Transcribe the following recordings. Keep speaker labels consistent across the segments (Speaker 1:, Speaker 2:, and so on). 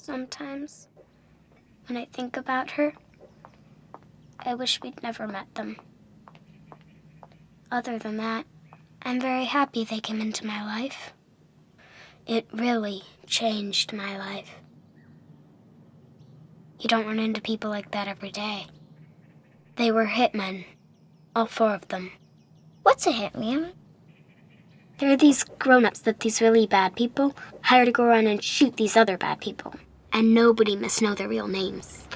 Speaker 1: Sometimes, when I think about her, I wish we'd never met them. Other than that, I'm very happy they came into my life. It really changed my life. You don't run into people like that every day. They were hitmen, all 4 of them.
Speaker 2: What's a hitman?
Speaker 1: They're these grown-ups that these really bad people hire to go around and shoot these other bad people. And nobody must know their real names.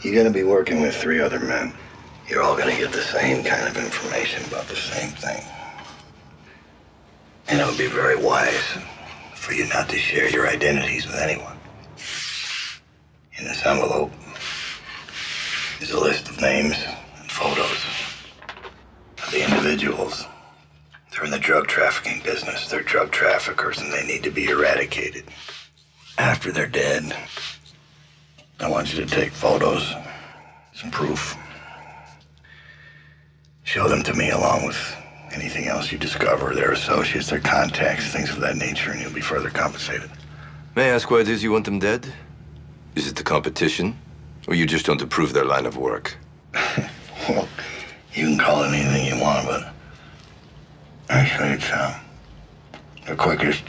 Speaker 3: You're gonna be working with 3 other men. You're all gonna get the same kind of information about the same thing. And it would be very wise for you not to share your identities with anyone. In this envelope is a list of names and photos of the individuals. They're in the drug trafficking business. They're drug traffickers and they need to be eradicated. After they're dead, I want you to take photos, some proof. Show them to me along with anything else you discover, their associates, their contacts, things of that nature, and you'll be further compensated.
Speaker 4: May I ask why it is you want them dead? Is it the competition? Or you just want to prove their line of work?
Speaker 3: Well, you can call it anything you want, but actually it's the quickest,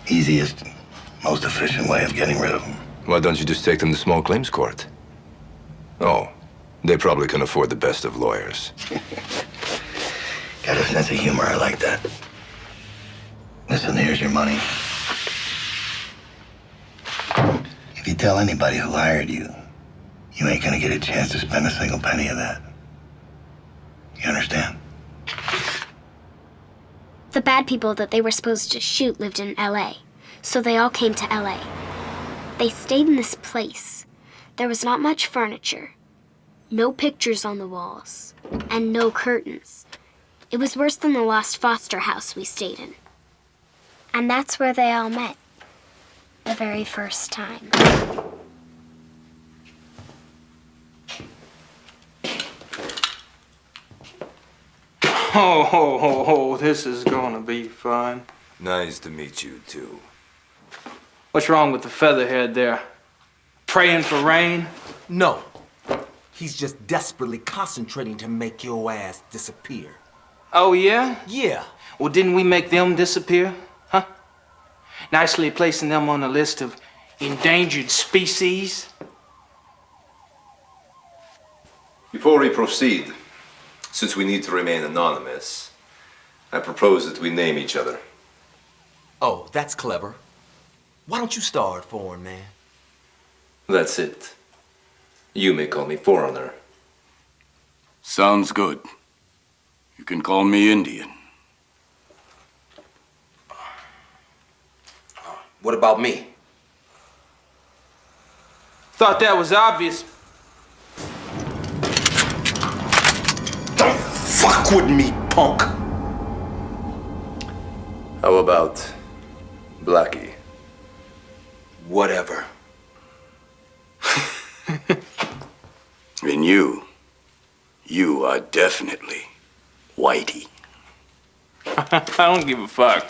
Speaker 3: easiest, most efficient way of getting rid of them.
Speaker 4: Why don't you just take them to small claims court? Oh, they probably can afford the best of lawyers.
Speaker 3: Got a sense of humor, I like that. Listen, here's your money. If you tell anybody who hired you, you ain't gonna get a chance to spend a single penny of that. You understand?
Speaker 1: The bad people that they were supposed to shoot lived in LA, so they all came to LA. They stayed in this place. There was not much furniture, no pictures on the walls, and no curtains. It was worse than the lost foster house we stayed in. And that's where they all met, the very first time.
Speaker 5: Ho, ho, ho, ho, this is gonna be fun.
Speaker 4: Nice to meet you, too.
Speaker 5: What's wrong with the featherhead there? Praying for rain?
Speaker 6: No. He's just desperately concentrating to make your ass disappear.
Speaker 5: Oh, yeah?
Speaker 6: Yeah.
Speaker 5: Well, didn't we make them disappear? Huh? Nicely placing them on a list of endangered species.
Speaker 4: Before we proceed, since we need to remain anonymous, I propose that we name each other.
Speaker 6: Oh, that's clever. Why don't you start, foreign man?
Speaker 4: That's it. You may call me Foreigner.
Speaker 7: Sounds good. You can call me Indian.
Speaker 6: What about me?
Speaker 5: Thought that was obvious.
Speaker 6: Don't fuck with me, punk!
Speaker 4: How about Blackie?
Speaker 6: Whatever.
Speaker 7: And you are definitely Whitey.
Speaker 5: I don't give a fuck.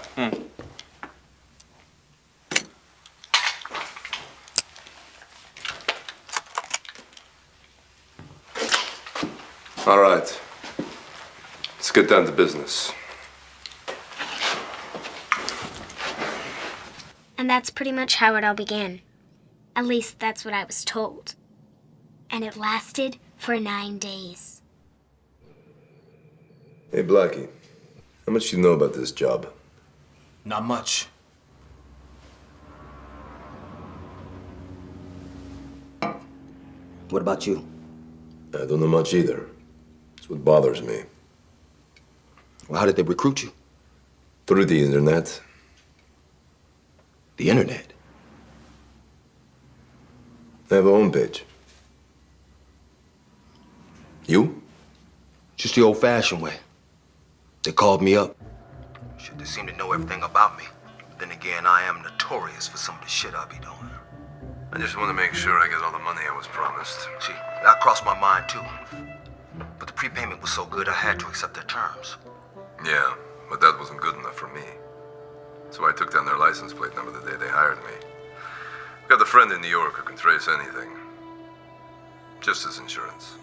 Speaker 4: All right. Let's get down to business.
Speaker 1: And that's pretty much how it all began. At least that's what I was told. And it lasted for 9 days.
Speaker 4: Hey, Blackie. How much do you know about this job?
Speaker 6: Not much.
Speaker 8: What about you?
Speaker 4: I don't know much either. That's what bothers me.
Speaker 8: Well, how did they recruit you?
Speaker 4: Through the internet.
Speaker 8: The internet?
Speaker 4: I have a homepage. You?
Speaker 8: Just the old-fashioned way. They called me up. Shit, they seem to know everything about me. But then again, I am notorious for some of the shit I be doing.
Speaker 4: I just want to make sure I get all the money I was promised.
Speaker 8: See, that crossed my mind too. But the prepayment was so good, I had to accept their terms.
Speaker 4: Yeah, but that wasn't good enough for me. So That's why I took down their license plate number the day they hired me. I've got a friend in New York who can trace anything. Just as insurance.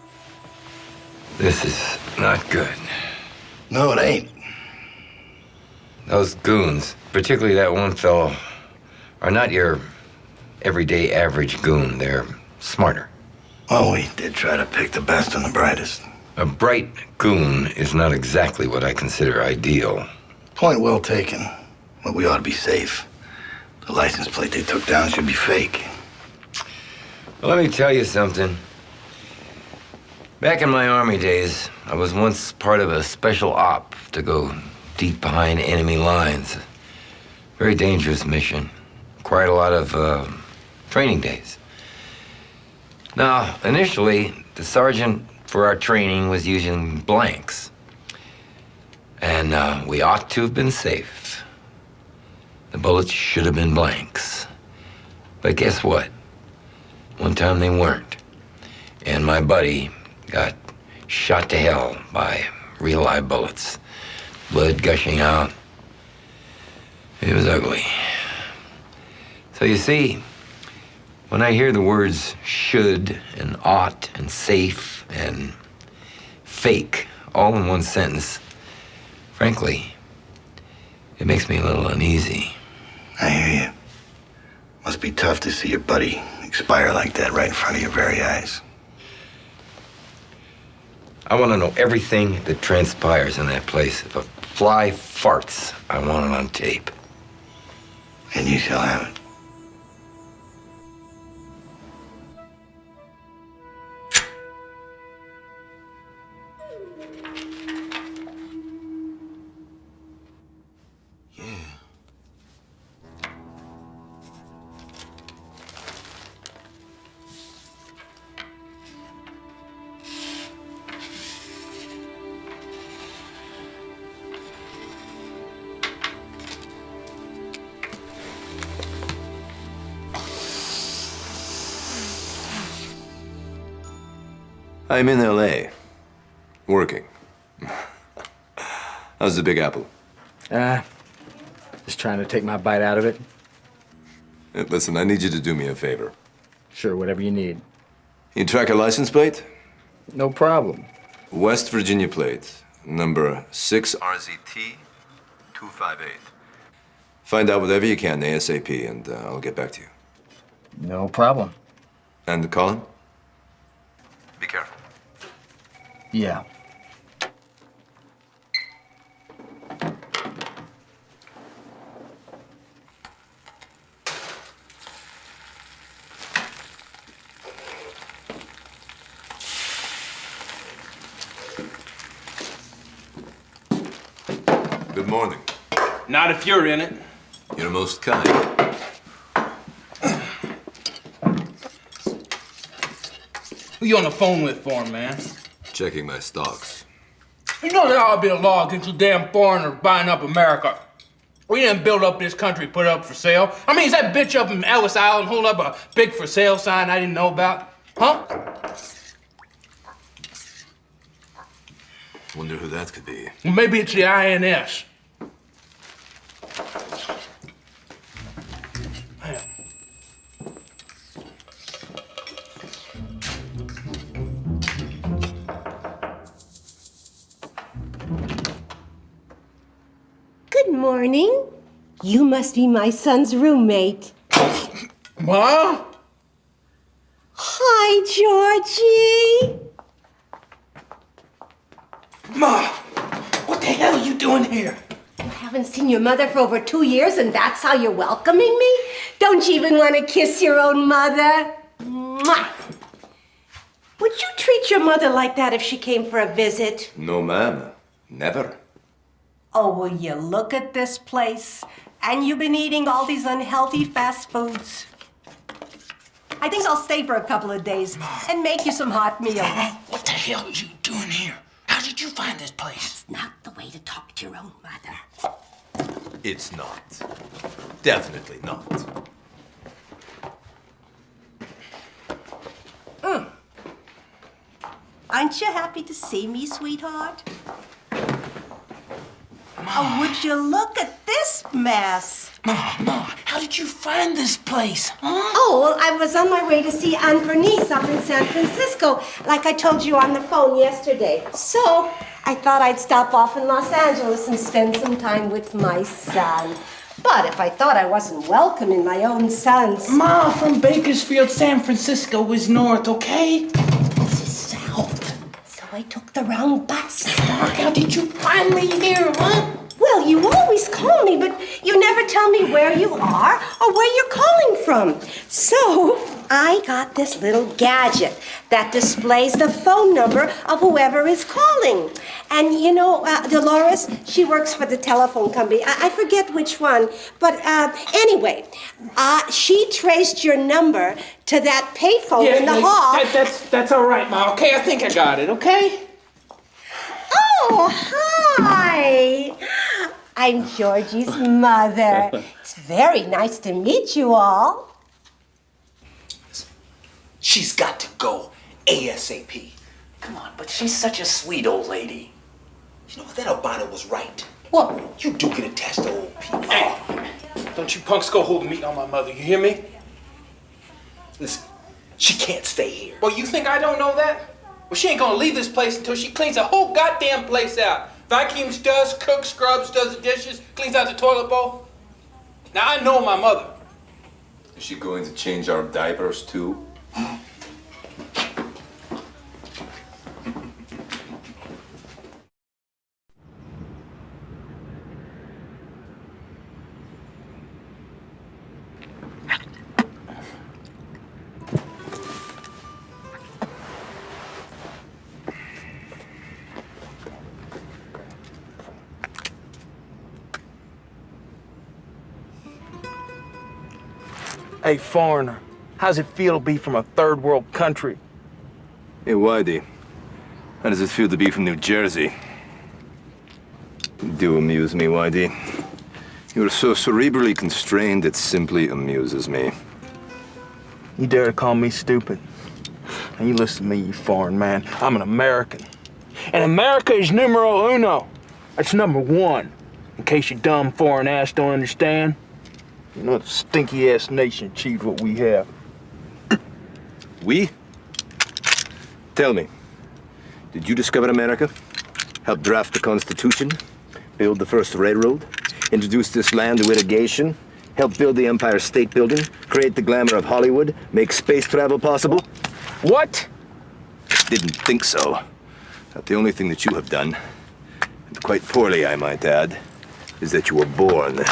Speaker 9: This is not good.
Speaker 3: No, it ain't.
Speaker 9: Those goons, particularly that one fellow, are not your everyday average goon. They're smarter.
Speaker 3: Well, we did try to pick the best and the brightest.
Speaker 9: A bright goon is not exactly what I consider ideal.
Speaker 3: Point well taken. But we ought to be safe. The license plate they took down should be fake.
Speaker 9: Well, let me tell you something. Back in my Army days, I was once part of a special op to go deep behind enemy lines. Very dangerous mission. Required a lot of training days. Now, initially, the sergeant for our training was using blanks. And we ought to have been safe. The bullets should have been blanks. But guess what? One time they weren't. And my buddy got shot to hell by real live bullets. Blood gushing out. It was ugly. So you see, when I hear the words should and ought and safe and fake all in one sentence, frankly, it makes me a little uneasy.
Speaker 3: I hear you. Must be tough to see your buddy expire like that right in front of your very eyes.
Speaker 9: I want to know everything that transpires in that place. If a fly farts, I want it on tape.
Speaker 3: And you shall have it.
Speaker 4: I'm in LA. Working. How's the Big Apple?
Speaker 10: Just trying to take my bite out of it.
Speaker 4: Listen, I need you to do me a favor.
Speaker 10: Sure, whatever you need.
Speaker 4: You track a license plate?
Speaker 10: No problem.
Speaker 4: West Virginia plate, number 6RZT258. Find out whatever you can ASAP, and I'll get back to you.
Speaker 10: No problem.
Speaker 4: And Colin? Be careful.
Speaker 10: Yeah.
Speaker 4: Good morning.
Speaker 5: Not if you're in it.
Speaker 4: You're most kind.
Speaker 5: Who you on the phone with for, man?
Speaker 4: Checking my stocks.
Speaker 5: You know there ought to be a law against you damn foreigners buying up America. We didn't build up this country, put it up for sale. I mean, is that bitch up in Ellis Island holding up a big for sale sign I didn't know about? Huh?
Speaker 4: Wonder who that could be.
Speaker 5: Well, maybe it's the INS.
Speaker 11: Good morning. You must be my son's roommate.
Speaker 5: Ma?
Speaker 11: Hi, Georgie.
Speaker 5: Ma, what the hell are you doing here?
Speaker 11: You haven't seen your mother for over 2 years, and that's how you're welcoming me? Don't you even want to kiss your own mother? Mwah. Would you treat your mother like that if she came for a visit?
Speaker 4: No, ma'am. Never.
Speaker 11: Oh, will you look at this place? And you've been eating all these unhealthy fast foods. I think I'll stay for a couple of days and make you some hot meals.
Speaker 5: What the hell are you doing here? How did you find this place?
Speaker 11: It's not the way to talk to your own mother.
Speaker 4: It's not. Definitely not.
Speaker 11: Aren't you happy to see me, sweetheart? Oh, would you look at this mess?
Speaker 6: Ma, how did you find this place, huh?
Speaker 11: Oh, well, I was on my way to see Aunt Bernice up in San Francisco, like I told you on the phone yesterday. So I thought I'd stop off in Los Angeles and spend some time with my son. But if I thought I wasn't welcome in my own son's...
Speaker 6: Ma, from Bakersfield, San Francisco is north, okay? This is south.
Speaker 11: So I took the wrong bus.
Speaker 6: Mark, how did you find me here, huh?
Speaker 11: Well, you always call me, but you never tell me where you are or where you're calling from. So I got this little gadget that displays the phone number of whoever is calling. And you know, Dolores, she works for the telephone company. I forget which one. But anyway, she traced your number to that payphone in the hall.
Speaker 6: That's all right, Ma. Okay, I think I got it, okay?
Speaker 11: Oh, hi. I'm Georgie's mother. It's very nice to meet you all.
Speaker 6: She's got to go ASAP. Come on, but she's such a sweet old lady. You know, that albino was right.
Speaker 11: What?
Speaker 6: You do get attached to old people.
Speaker 5: Hey, don't you punks go hold a meeting on my mother, you hear me?
Speaker 6: Listen, she can't stay here.
Speaker 5: Well, you think I don't know that? Well, she ain't gonna leave this place until she cleans the whole goddamn place out. Vacuums, dust, cooks, scrubs, does the dishes, cleans out the toilet bowl. Now, I know my mother.
Speaker 4: Is she going to change our diapers too?
Speaker 5: Hey, foreigner, how's it feel to be from a third world country?
Speaker 4: Hey, Whitey. How does it feel to be from New Jersey? You do amuse me, Whitey. You're so cerebrally constrained, it simply amuses me.
Speaker 5: You dare to call me stupid? And you listen to me, you foreign man. I'm an American. And America is numero uno. That's number one. In case you dumb foreign ass don't understand. You know, the stinky-ass nation achieved what we have.
Speaker 4: We? Tell me, did you discover America? Help draft the Constitution? Build the first railroad? Introduce this land to irrigation? Help build the Empire State Building? Create the glamour of Hollywood? Make space travel possible?
Speaker 5: What?
Speaker 4: Didn't think so. Not the only thing that you have done, and quite poorly, I might add, is that you were born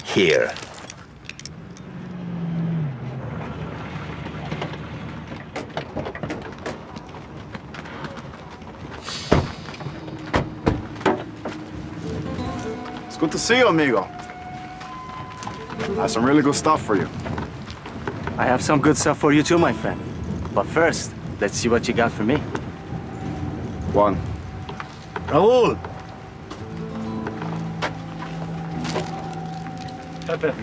Speaker 4: here.
Speaker 12: It's good to see you, amigo. I have some really good stuff for you.
Speaker 10: I have some good stuff for you too, my friend. But first, let's see what you got for me.
Speaker 12: One.
Speaker 10: Raul! Pepe.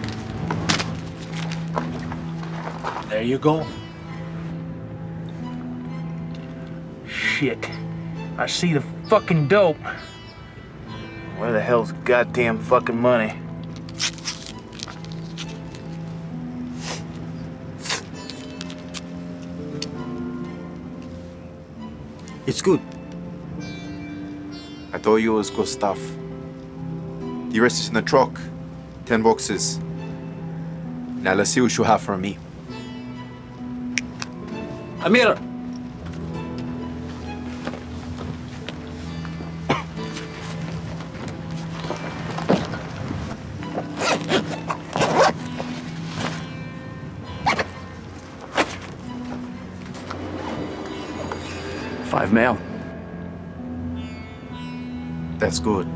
Speaker 5: There you go. Shit. I see the fucking dope. Where the hell's goddamn fucking money?
Speaker 12: It's good. I told you it was good stuff. The rest is in the truck. 10 boxes. Now let's see what you have for me.
Speaker 10: Amir! $5 million.
Speaker 12: That's good.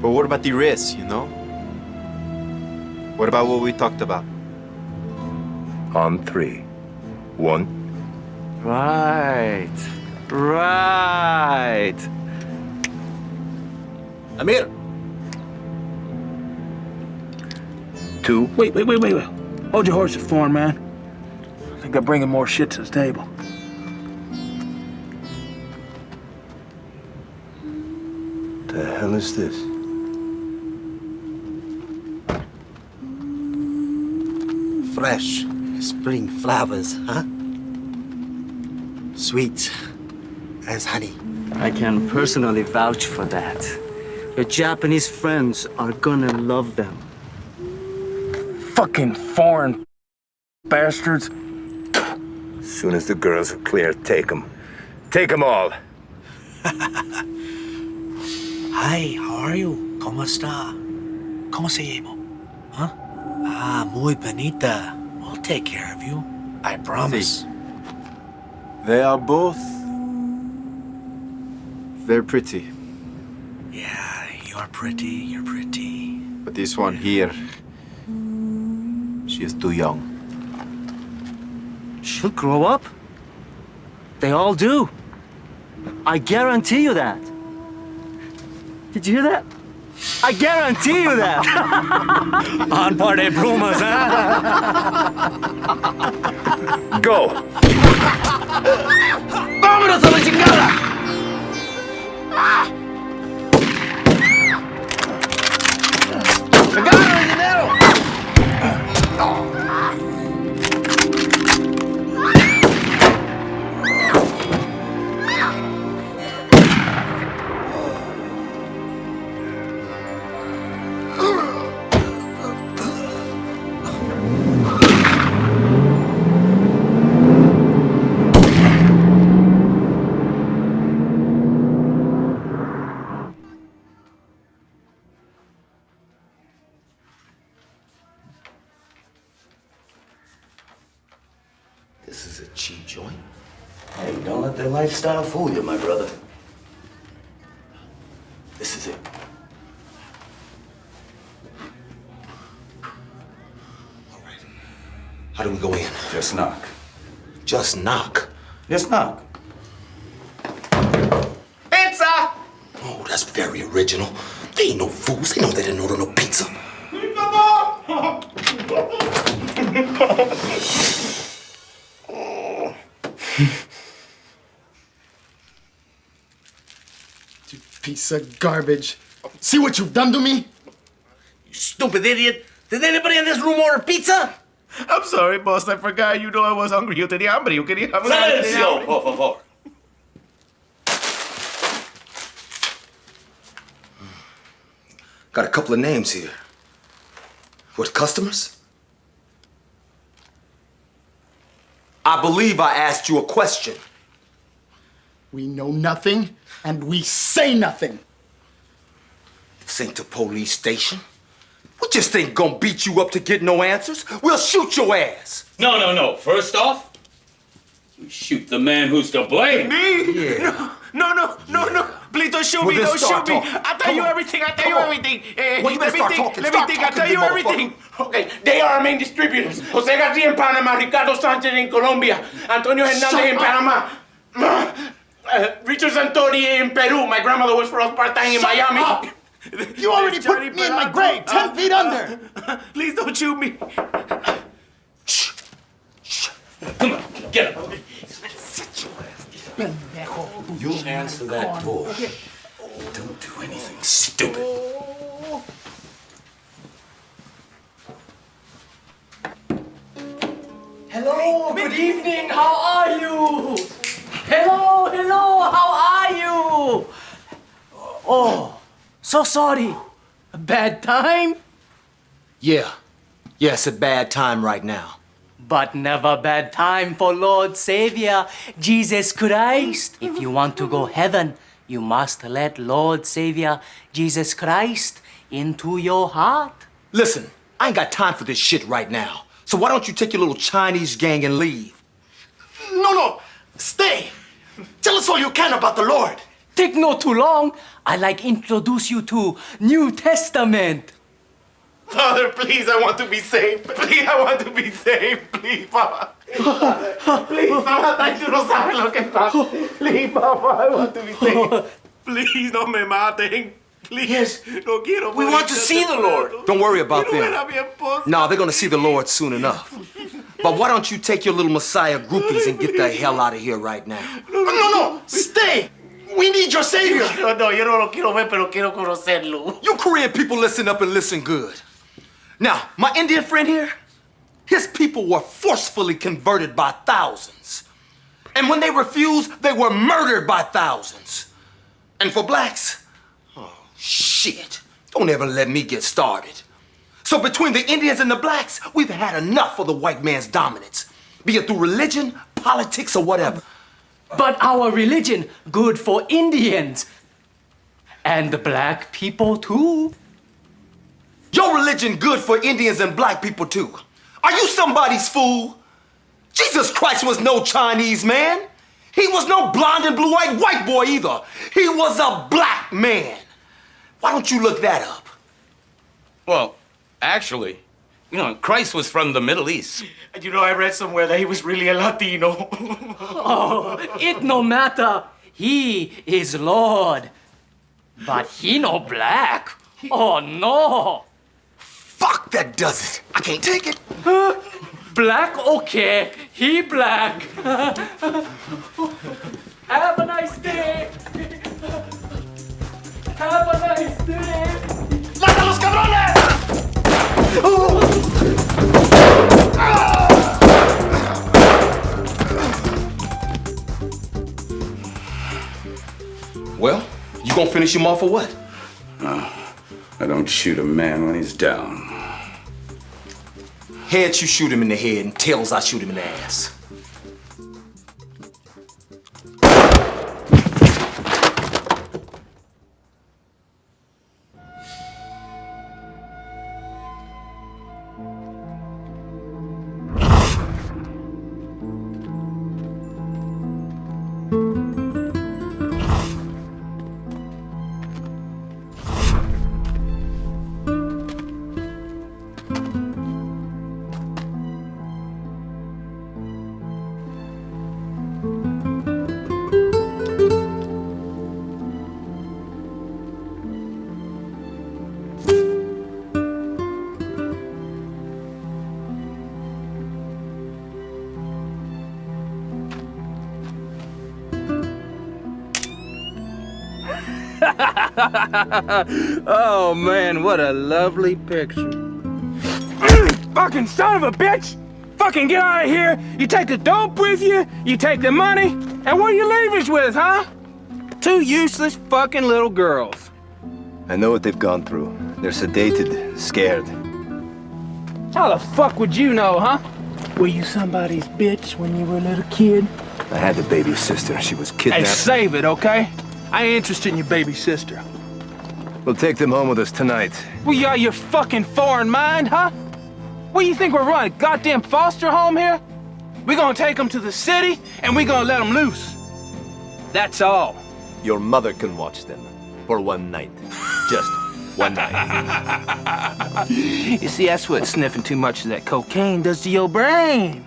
Speaker 12: But what about the rest, you know? What about what we talked about?
Speaker 4: On 3. 1.
Speaker 10: Right. Amir!
Speaker 4: 2.
Speaker 5: Wait. Hold your horses, foreign man. I think I'm bringing more shit to the table.
Speaker 4: The hell is this?
Speaker 13: fresh. Spring flowers, huh? Sweet as honey.
Speaker 10: I can personally vouch for that. Your Japanese friends are gonna love them.
Speaker 14: Fucking foreign bastards.
Speaker 4: As soon as the girls are clear, take them. Take them all.
Speaker 13: Hi, how are you? ¿Cómo está? ¿Cómo se llama? Huh? Ah, muy bonita. We'll take care of you. I promise.
Speaker 12: They are both very pretty.
Speaker 13: Yeah, you're pretty, you're pretty.
Speaker 12: But this one here, she is too young.
Speaker 10: She'll grow up. They all do. I guarantee you that. Did you hear that? I guarantee you that. On party plumas, huh?
Speaker 4: Go.
Speaker 14: ¡Vámonos a la chingada! ¡Agarra el dinero!
Speaker 8: This is a cheap joint.
Speaker 3: Hey, don't let their lifestyle fool you, my brother. This is it.
Speaker 8: How do we go in?
Speaker 3: Just knock.
Speaker 8: Just knock.
Speaker 3: Just knock.
Speaker 14: Pizza!
Speaker 8: Oh, that's very original. They ain't no fools. They know they didn't order no pizza.
Speaker 14: You piece of garbage. See what you've done to me?
Speaker 13: You stupid idiot. Did anybody in this room order pizza?
Speaker 14: I'm sorry, boss. I forgot. You know I was hungry. You tenía hambre. You quería hambre.
Speaker 13: Silencio, por favor.
Speaker 8: Got a couple of names here. What, customers? I believe I asked you a question.
Speaker 14: We know nothing, and we say nothing.
Speaker 8: This ain't the police station. We just ain't gonna beat you up to get no answers. We'll shoot your ass.
Speaker 7: No. First off, you shoot the man who's to blame.
Speaker 14: Me?
Speaker 8: Yeah.
Speaker 14: No. Please don't shoot me.
Speaker 8: then
Speaker 14: Don't
Speaker 8: start
Speaker 14: shoot me.
Speaker 8: talking.
Speaker 14: I'll tell you everything. I'll tell you everything.
Speaker 8: Well, you better start talking.
Speaker 14: Let me
Speaker 8: Start
Speaker 14: think. I'll
Speaker 8: talking,
Speaker 14: tell you
Speaker 8: you
Speaker 14: everything. Okay, they are our main distributors. Jose Garcia in Panama, Ricardo Sanchez in Colombia, Antonio Hernandez in Panama, Richard Santori in Peru. My grandmother was for us part-time in Miami.
Speaker 15: Up. You already put me in my grave, 10 feet under.
Speaker 14: Please don't shoot me.
Speaker 7: Come on, get him.
Speaker 8: You answer that door. Don't do anything stupid.
Speaker 16: Hello, good evening, how are you? Hello, how are you? Oh, so sorry. A bad time?
Speaker 8: Yeah, it's a bad time right now.
Speaker 16: But never bad time for Lord Savior, Jesus Christ. If you want to go heaven, you must let Lord Savior, Jesus Christ, into your heart.
Speaker 8: Listen, I ain't got time for this shit right now. So why don't you take your little Chinese gang and leave?
Speaker 15: No, stay. Tell us all you can about the Lord.
Speaker 16: Take not too long. I like introduce you to New Testament.
Speaker 14: Father, please, I want to be saved. Please, I want to be saved. Please, Papa. Please, Papa, tú no sabes lo que pasa. Please, Papa, I want to be saved. Please, no me maten. Please, no quiero.
Speaker 8: We want to see the Lord. Don't worry about them. No, they're gonna see the Lord soon enough. But why don't you take your little Messiah groupies and get the hell out of here right now?
Speaker 15: No, stay. We need your savior.
Speaker 14: No, yo no lo quiero ver, pero quiero conocerlo.
Speaker 8: You Korean people listen up and listen good. Now, my Indian friend here, His people were forcefully converted by thousands. And when they refused, they were murdered by thousands. And for blacks, oh, shit. Don't ever let me get started. So between the Indians and the blacks, we've had enough of the white man's dominance, be it through religion, politics, or whatever.
Speaker 16: But our religion, good for Indians. And the black people, too.
Speaker 8: Your religion good for Indians and black people, too. Are you somebody's fool? Jesus Christ was no Chinese man. He was no blonde and blue-eyed white boy either. He was a black man. Why don't you look that up?
Speaker 6: Well, actually, Christ was from the Middle East.
Speaker 15: I read somewhere that he was really a Latino.
Speaker 16: Oh, it no matter. He is Lord. But he no black. Oh, no.
Speaker 8: Fuck, that does it. I can't take it.
Speaker 16: Black, okay. He black. Have a nice day. Have a nice day.
Speaker 15: ¡Mátalos, cabrones!
Speaker 8: Well, you gonna finish him off or what?
Speaker 7: No, I don't shoot a man when he's down.
Speaker 8: Heads, you shoot him in the head, and tails, I shoot him in the ass.
Speaker 5: Oh man, what a lovely picture. Fucking son of a bitch! Fucking get out of here! You take the dope with you, you take the money, and what do you leave us with, huh? Two useless fucking little girls.
Speaker 4: I know what they've gone through. They're sedated, scared.
Speaker 5: How the fuck would you know, huh? Were you somebody's bitch when you were a little kid?
Speaker 4: I had the baby sister. She was kidnapped.
Speaker 5: Hey, save it, okay? I ain't interested in your baby sister.
Speaker 4: We'll take them home with us tonight.
Speaker 5: Well, you out your fucking foreign mind, huh? What do you think we're running? Goddamn foster home here? We're gonna take them to the city, and we're gonna let them loose. That's all.
Speaker 4: Your mother can watch them for one night. Just one night.
Speaker 5: You see, that's what sniffing too much of that cocaine does to your brain.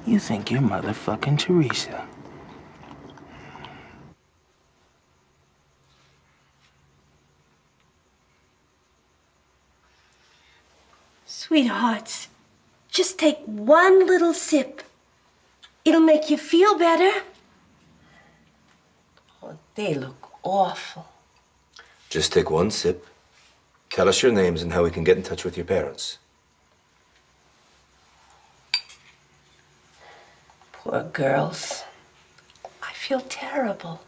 Speaker 5: You think you're motherfucking Teresa.
Speaker 11: Sweethearts, just take one little sip. It'll make you feel better. Oh, they look awful.
Speaker 4: Just take one sip. Tell us your names and how we can get in touch with your parents.
Speaker 11: Poor girls. I feel terrible.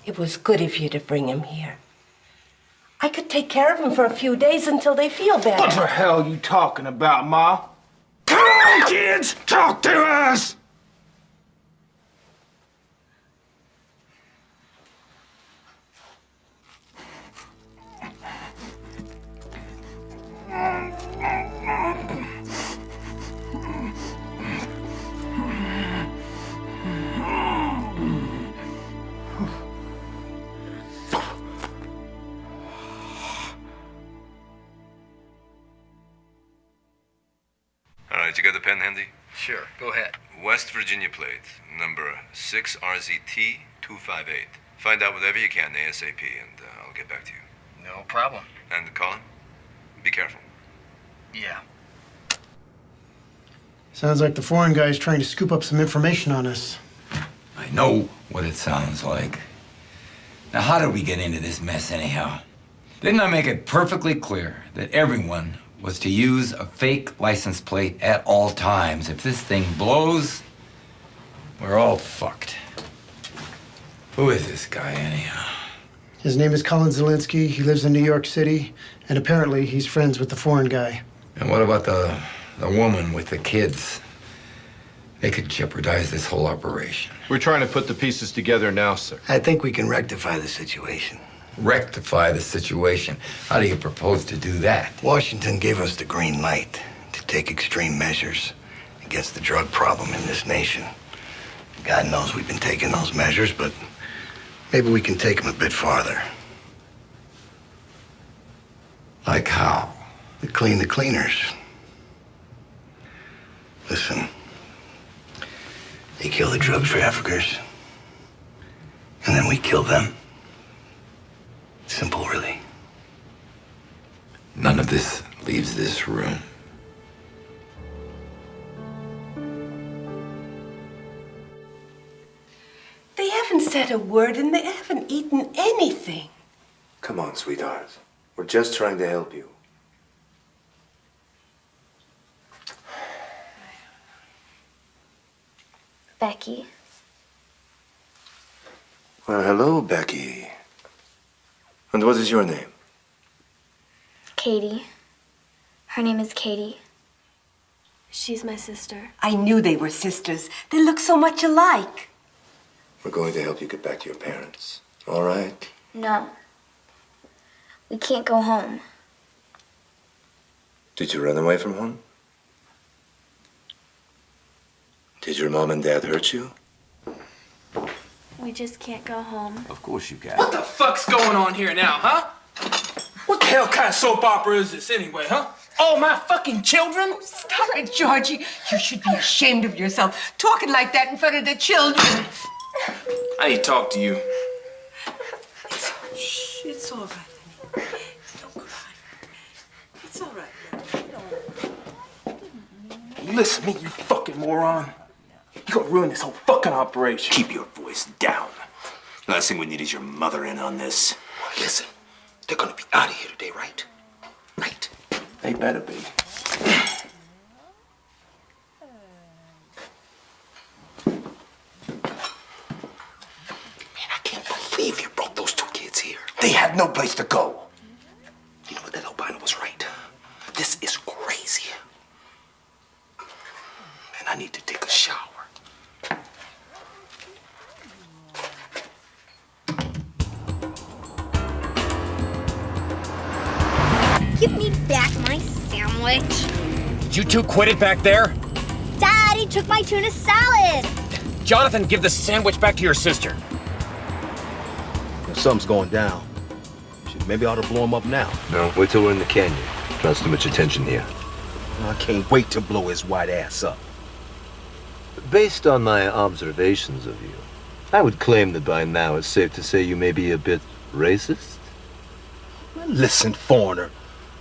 Speaker 11: It was good of you to bring him here. I could take care of them for a few days until they feel better.
Speaker 5: What the hell are you talking about, Ma? Come on, kids! Talk to us!
Speaker 4: All right, you got the pen handy?
Speaker 17: Sure, go ahead.
Speaker 4: West Virginia plate, number 6RZT258. Find out whatever you can ASAP, and I'll get back to you.
Speaker 17: No problem.
Speaker 4: And Colin, be careful.
Speaker 17: Yeah.
Speaker 18: Sounds like the foreign guy's trying to scoop up some information on us.
Speaker 9: I know what it sounds like. Now, how did we get into this mess anyhow? Didn't I make it perfectly clear that everyone was to use a fake license plate at all times. If this thing blows, we're all fucked. Who is this guy, anyhow?
Speaker 18: His name is Colin Zielinski. He lives in New York City, and apparently he's friends with the foreign guy.
Speaker 9: And what about the woman with the kids? They could jeopardize this whole operation.
Speaker 12: We're trying to put the pieces together now, sir.
Speaker 3: I think we can rectify the situation.
Speaker 9: Rectify the situation? How do you propose to do that?
Speaker 3: Washington gave us the green light to take extreme measures against the drug problem in this nation. God knows we've been taking those measures, but maybe we can take them a bit farther.
Speaker 9: Like how?
Speaker 3: We clean the cleaners. Listen, they kill the drug traffickers, and then we kill them. Simple, really.
Speaker 9: None of this leaves this room.
Speaker 11: They haven't said a word and they haven't eaten anything.
Speaker 4: Come on, sweetheart. We're just trying to help you.
Speaker 2: Becky.
Speaker 4: Well, hello, Becky. And what is your name?
Speaker 2: Katie. Her name is Katie. She's my sister.
Speaker 11: I knew they were sisters. They look so much alike.
Speaker 4: We're going to help you get back to your parents. All right?
Speaker 2: No. We can't go home.
Speaker 4: Did you run away from home? Did your mom and dad hurt you?
Speaker 2: We just can't go home.
Speaker 4: Of course you can.
Speaker 5: What the fuck's going on here now, huh? What the hell kind of soap opera is this anyway, huh? All my fucking children?
Speaker 11: Stop it, Georgie. You should be ashamed of yourself, talking like that in front of the children.
Speaker 5: I need to talk to you.
Speaker 11: Shh, it's all right, honey. Don't cry. It's all right.
Speaker 5: Listen to me, you fucking moron. You're gonna ruin this whole fucking operation.
Speaker 8: Keep your voice down. Last thing we need is your mother in on this. Listen, they're gonna be out of here today, right? Right.
Speaker 5: They better be.
Speaker 8: Man, I can't believe you brought those two kids here. They had no place to go. You know what, that albino was right. This is crazy. And I need to take a shower.
Speaker 1: Give me back my sandwich.
Speaker 19: Did you two quit it back there?
Speaker 1: Daddy took my tuna salad.
Speaker 19: Jonathan, give the sandwich back to your sister.
Speaker 4: Something's going down. Shit, maybe I ought to blow him up now. No, wait till we're in the canyon. Draws too much attention here.
Speaker 8: I can't wait to blow his white ass up.
Speaker 20: Based on my observations of you, I would claim that by now it's safe to say you may be a bit racist.
Speaker 8: Listen, foreigner.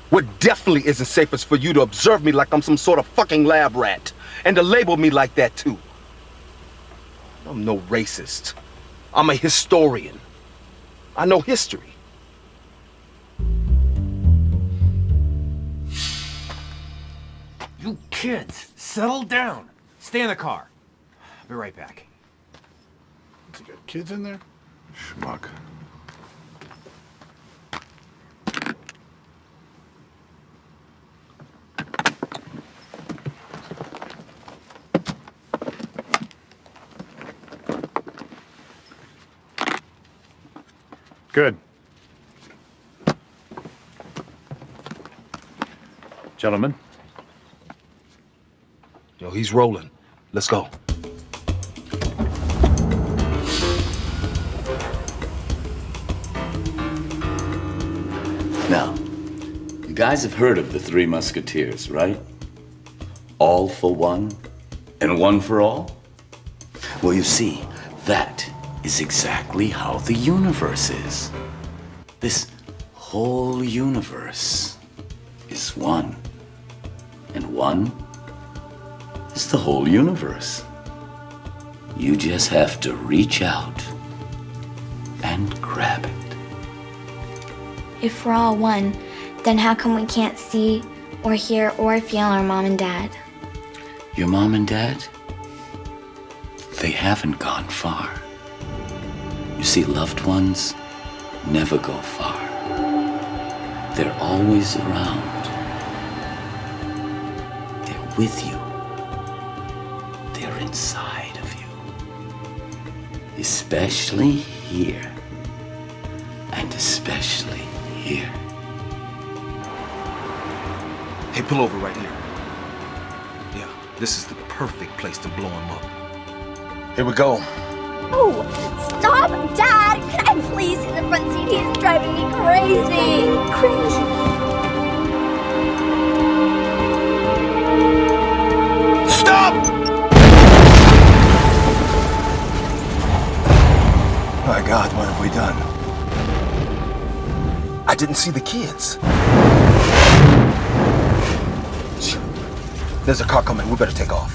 Speaker 8: What definitely isn't safe is for you to observe me like I'm some sort of fucking lab rat. And to label me like that, too. I'm no racist. I'm a historian. I know history.
Speaker 19: You kids, settle down. Stay in the car. I'll be right back.
Speaker 12: You got kids in there? Schmuck. Good. Gentlemen.
Speaker 8: Yo, he's rolling. Let's go.
Speaker 7: Now, you guys have heard of the Three Musketeers, right? All for one, and one for all? Well, you see, that is exactly how the universe is. This whole universe is one. And one is the whole universe. You just have to reach out and grab it.
Speaker 2: If we're all one, then how come we can't see or hear or feel our mom and dad.
Speaker 7: Your mom and dad? They haven't gone far. You see, loved ones never go far. They're always around. They're with you. They're inside of you. Especially here. And especially here.
Speaker 8: Hey, pull over right here. Yeah, this is the perfect place to blow him up. Here we go.
Speaker 21: Oh, stop, Dad! Can I please in the front seat? He's driving me crazy.
Speaker 8: Stop!
Speaker 4: My God, what have we done?
Speaker 8: I didn't see the kids. There's a car coming. We better take off.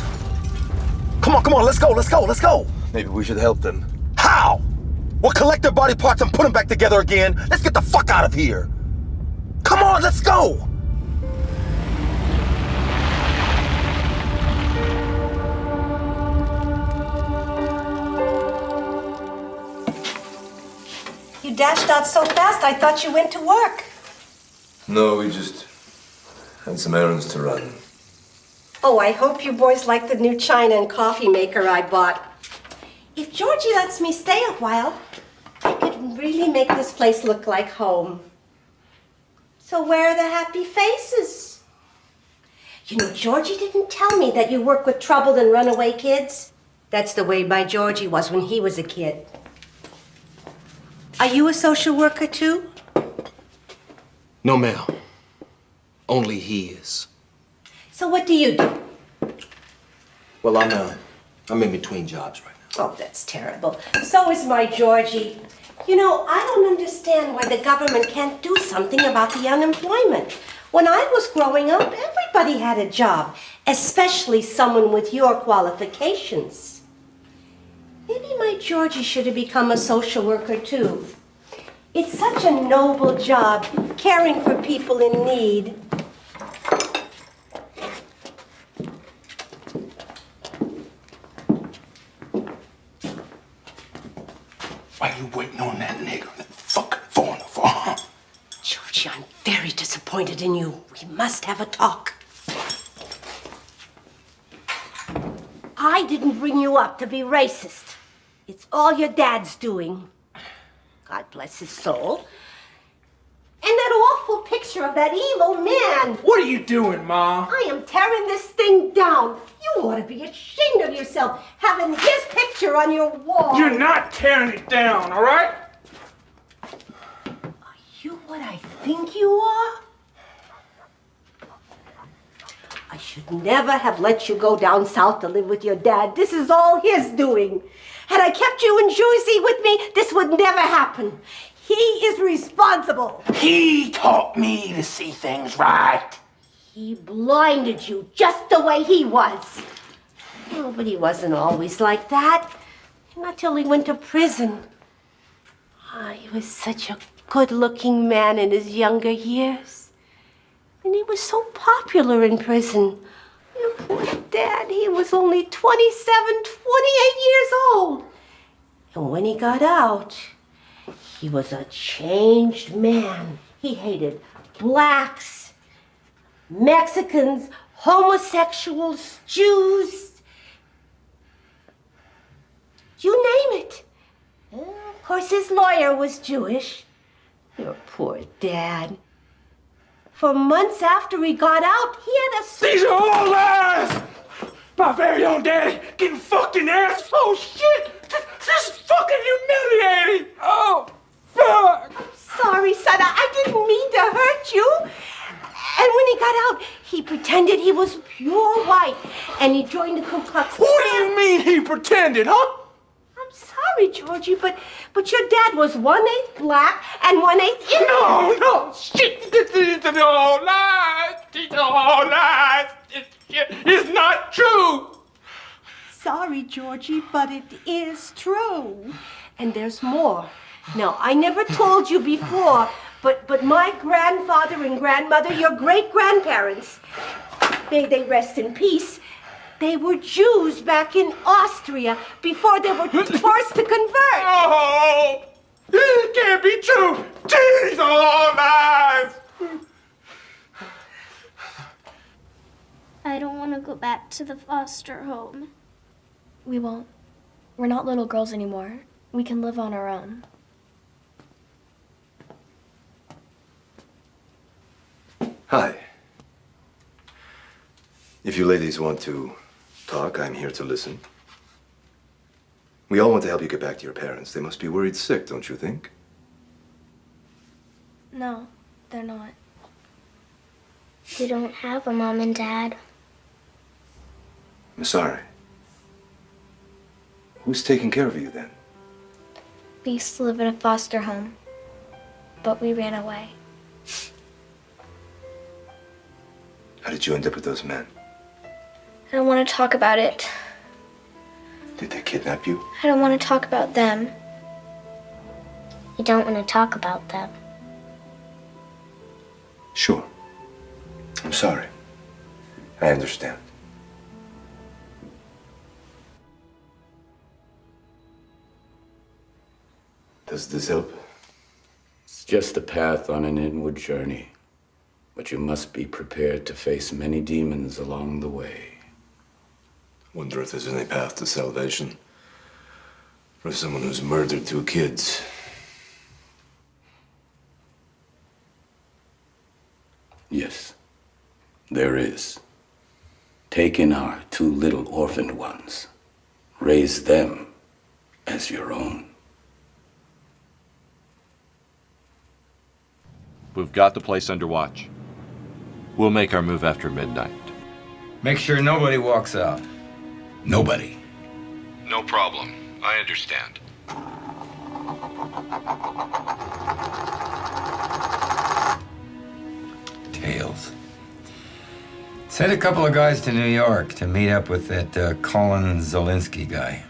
Speaker 8: Come on, let's go.
Speaker 4: Maybe we should help them.
Speaker 8: How? We'll collect their body parts and put them back together again. Let's get the fuck out of here. Come on, let's go.
Speaker 11: You dashed out so fast, I thought you went to work.
Speaker 4: No, we just had some errands to run.
Speaker 11: Oh, I hope you boys like the new china and coffee maker I bought. If Georgie lets me stay a while, I could really make this place look like home. So where are the happy faces? You know, Georgie didn't tell me that you work with troubled and runaway kids. That's the way my Georgie was when he was a kid. Are you a social worker too?
Speaker 8: No, ma'am. Only he is.
Speaker 11: So what do you do?
Speaker 8: Well, I'm in between jobs right now.
Speaker 11: Oh, that's terrible. So is my Georgie. You know, I don't understand why the government can't do something about the unemployment. When I was growing up, everybody had a job, especially someone with your qualifications. Maybe my Georgie should have become a social worker too. It's such a noble job, caring for people in need.
Speaker 5: Why you waiting on that nigger? That fucking foreigner for, huh?
Speaker 11: Georgie, I'm very disappointed in you. We must have a talk. I didn't bring you up to be racist. It's all your dad's doing. God bless his soul. And that awful picture of that evil man.
Speaker 5: What are you doing, Ma?
Speaker 11: I am tearing this thing down. You ought to be ashamed of yourself, having his picture on your wall.
Speaker 5: You're not tearing it down, all right?
Speaker 11: Are you what I think you are? I should never have let you go down south to live with your dad. This is all his doing. Had I kept you in Jersey with me, this would never happen. He is responsible.
Speaker 5: He taught me to see things right.
Speaker 11: He blinded you just the way he was. Oh, but he wasn't always like that. Not till he went to prison. Oh, he was such a good-looking man in his younger years. And he was so popular in prison. Your poor dad, he was only 27, 28 years old. And when he got out, he was a changed man. He hated blacks, Mexicans, homosexuals, Jews. You name it. Of course, his lawyer was Jewish. Your poor dad. For months after he got out, he had a...
Speaker 5: These are all lies! My very own daddy getting fucked in the ass. Oh, shit! This is fucking humiliating! Oh, fuck!
Speaker 11: I'm sorry, son. I didn't mean to hurt you. And when he got out, he pretended he was pure white. And he joined the Ku Klux Klan.
Speaker 5: What do you mean he pretended, huh?
Speaker 11: I'm sorry, Georgie, but your dad was 1/8 black and 1/8 Indian.
Speaker 5: No, shit! These are all lies! These are all lies! It's not true!
Speaker 11: Sorry, Georgie, but it is true. And there's more. Now, I never told you before, But my grandfather and grandmother, your great-grandparents, they rest in peace. They were Jews back in Austria before they were forced to convert.
Speaker 14: Oh, it can't be true. Jesus, alive.
Speaker 21: I don't want to go back to the foster home.
Speaker 2: We won't. We're not little girls anymore. We can live on our own.
Speaker 4: Hi. If you ladies want to talk, I'm here to listen. We all want to help you get back to your parents. They must be worried sick, don't you think?
Speaker 2: No, they're not.
Speaker 1: We don't have a mom and dad.
Speaker 4: I'm sorry. Who's taking care of you then?
Speaker 2: We used to live in a foster home, but we ran away.
Speaker 4: How did you end up with those men?
Speaker 2: I don't want to talk about it.
Speaker 4: Did they kidnap you?
Speaker 2: I don't want to talk about them.
Speaker 1: You don't want to talk about them.
Speaker 4: Sure. I'm sorry. I understand. Does this help?
Speaker 7: It's just a path on an inward journey. But you must be prepared to face many demons along the way.
Speaker 4: Wonder if there's any path to salvation for someone who's murdered 2 kids.
Speaker 7: Yes, there is. Take in our 2 little orphaned ones. Raise them as your own.
Speaker 12: We've got the place under watch. We'll make our move after midnight.
Speaker 9: Make sure nobody walks out. Nobody.
Speaker 12: No problem. I understand.
Speaker 9: Tails. Send a couple of guys to New York to meet up with that Colin Zielinski guy.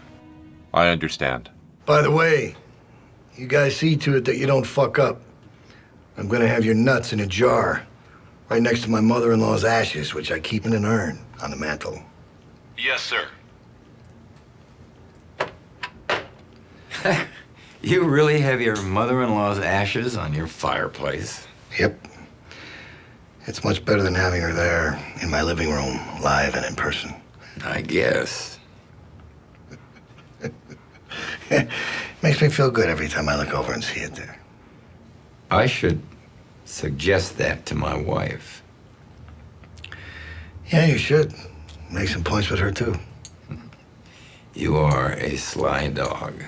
Speaker 12: I understand.
Speaker 18: By the way, you guys see to it that you don't fuck up. I'm gonna have your nuts in a jar, right next to my mother-in-law's ashes, which I keep in an urn on the mantle.
Speaker 12: Yes, sir.
Speaker 9: You really have your mother-in-law's ashes on your fireplace?
Speaker 18: Yep. It's much better than having her there in my living room, live and in person.
Speaker 9: I guess.
Speaker 18: Makes me feel good every time I look over and see it there.
Speaker 9: I should suggest that to my wife.
Speaker 18: Yeah, you should. Make some points with her, too.
Speaker 9: You are a sly dog.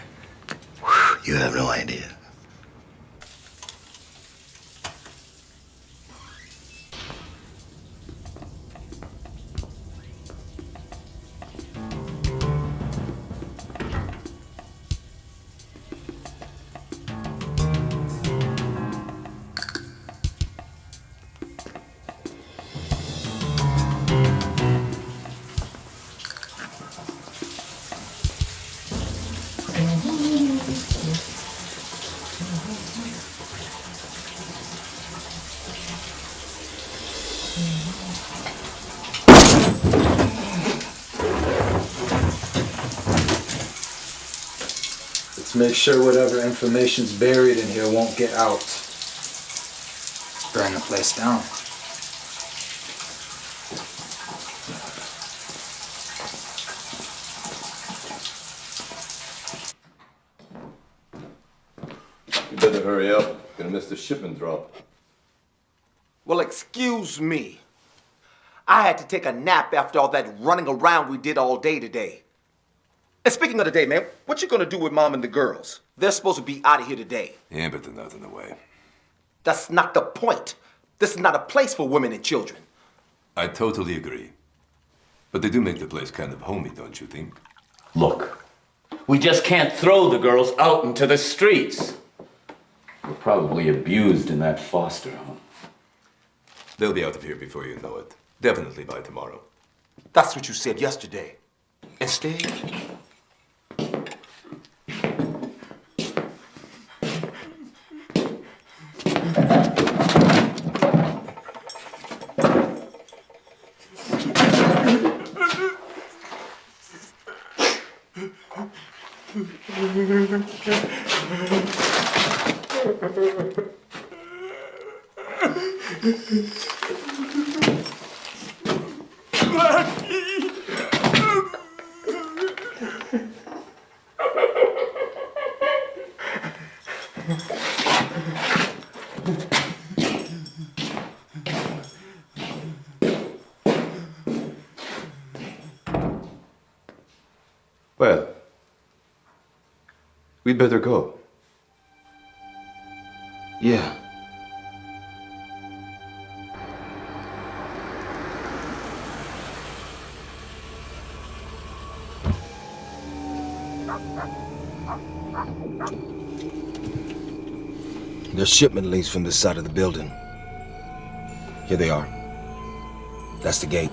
Speaker 18: You have no idea.
Speaker 10: Make sure whatever information's buried in here won't get out. Burn the place down.
Speaker 4: You better hurry up. Gonna miss the shipment drop.
Speaker 8: Well, excuse me. I had to take a nap after all that running around we did all day today. And speaking of the day, man, what you gonna do with Mom and the girls? They're supposed to be out of here today.
Speaker 4: Yeah, but they're not in the way.
Speaker 8: That's not the point. This is not a place for women and children.
Speaker 4: I totally agree. But they do make the place kind of homey, don't you think?
Speaker 7: Look, we just can't throw the girls out into the streets. We're probably abused in that foster home.
Speaker 4: They'll be out of here before you know it. Definitely by tomorrow.
Speaker 8: That's what you said yesterday. Instead,
Speaker 20: Well, we'd better go.
Speaker 8: Yeah. There's shipment links from this side of the building. Here they are. That's the gate.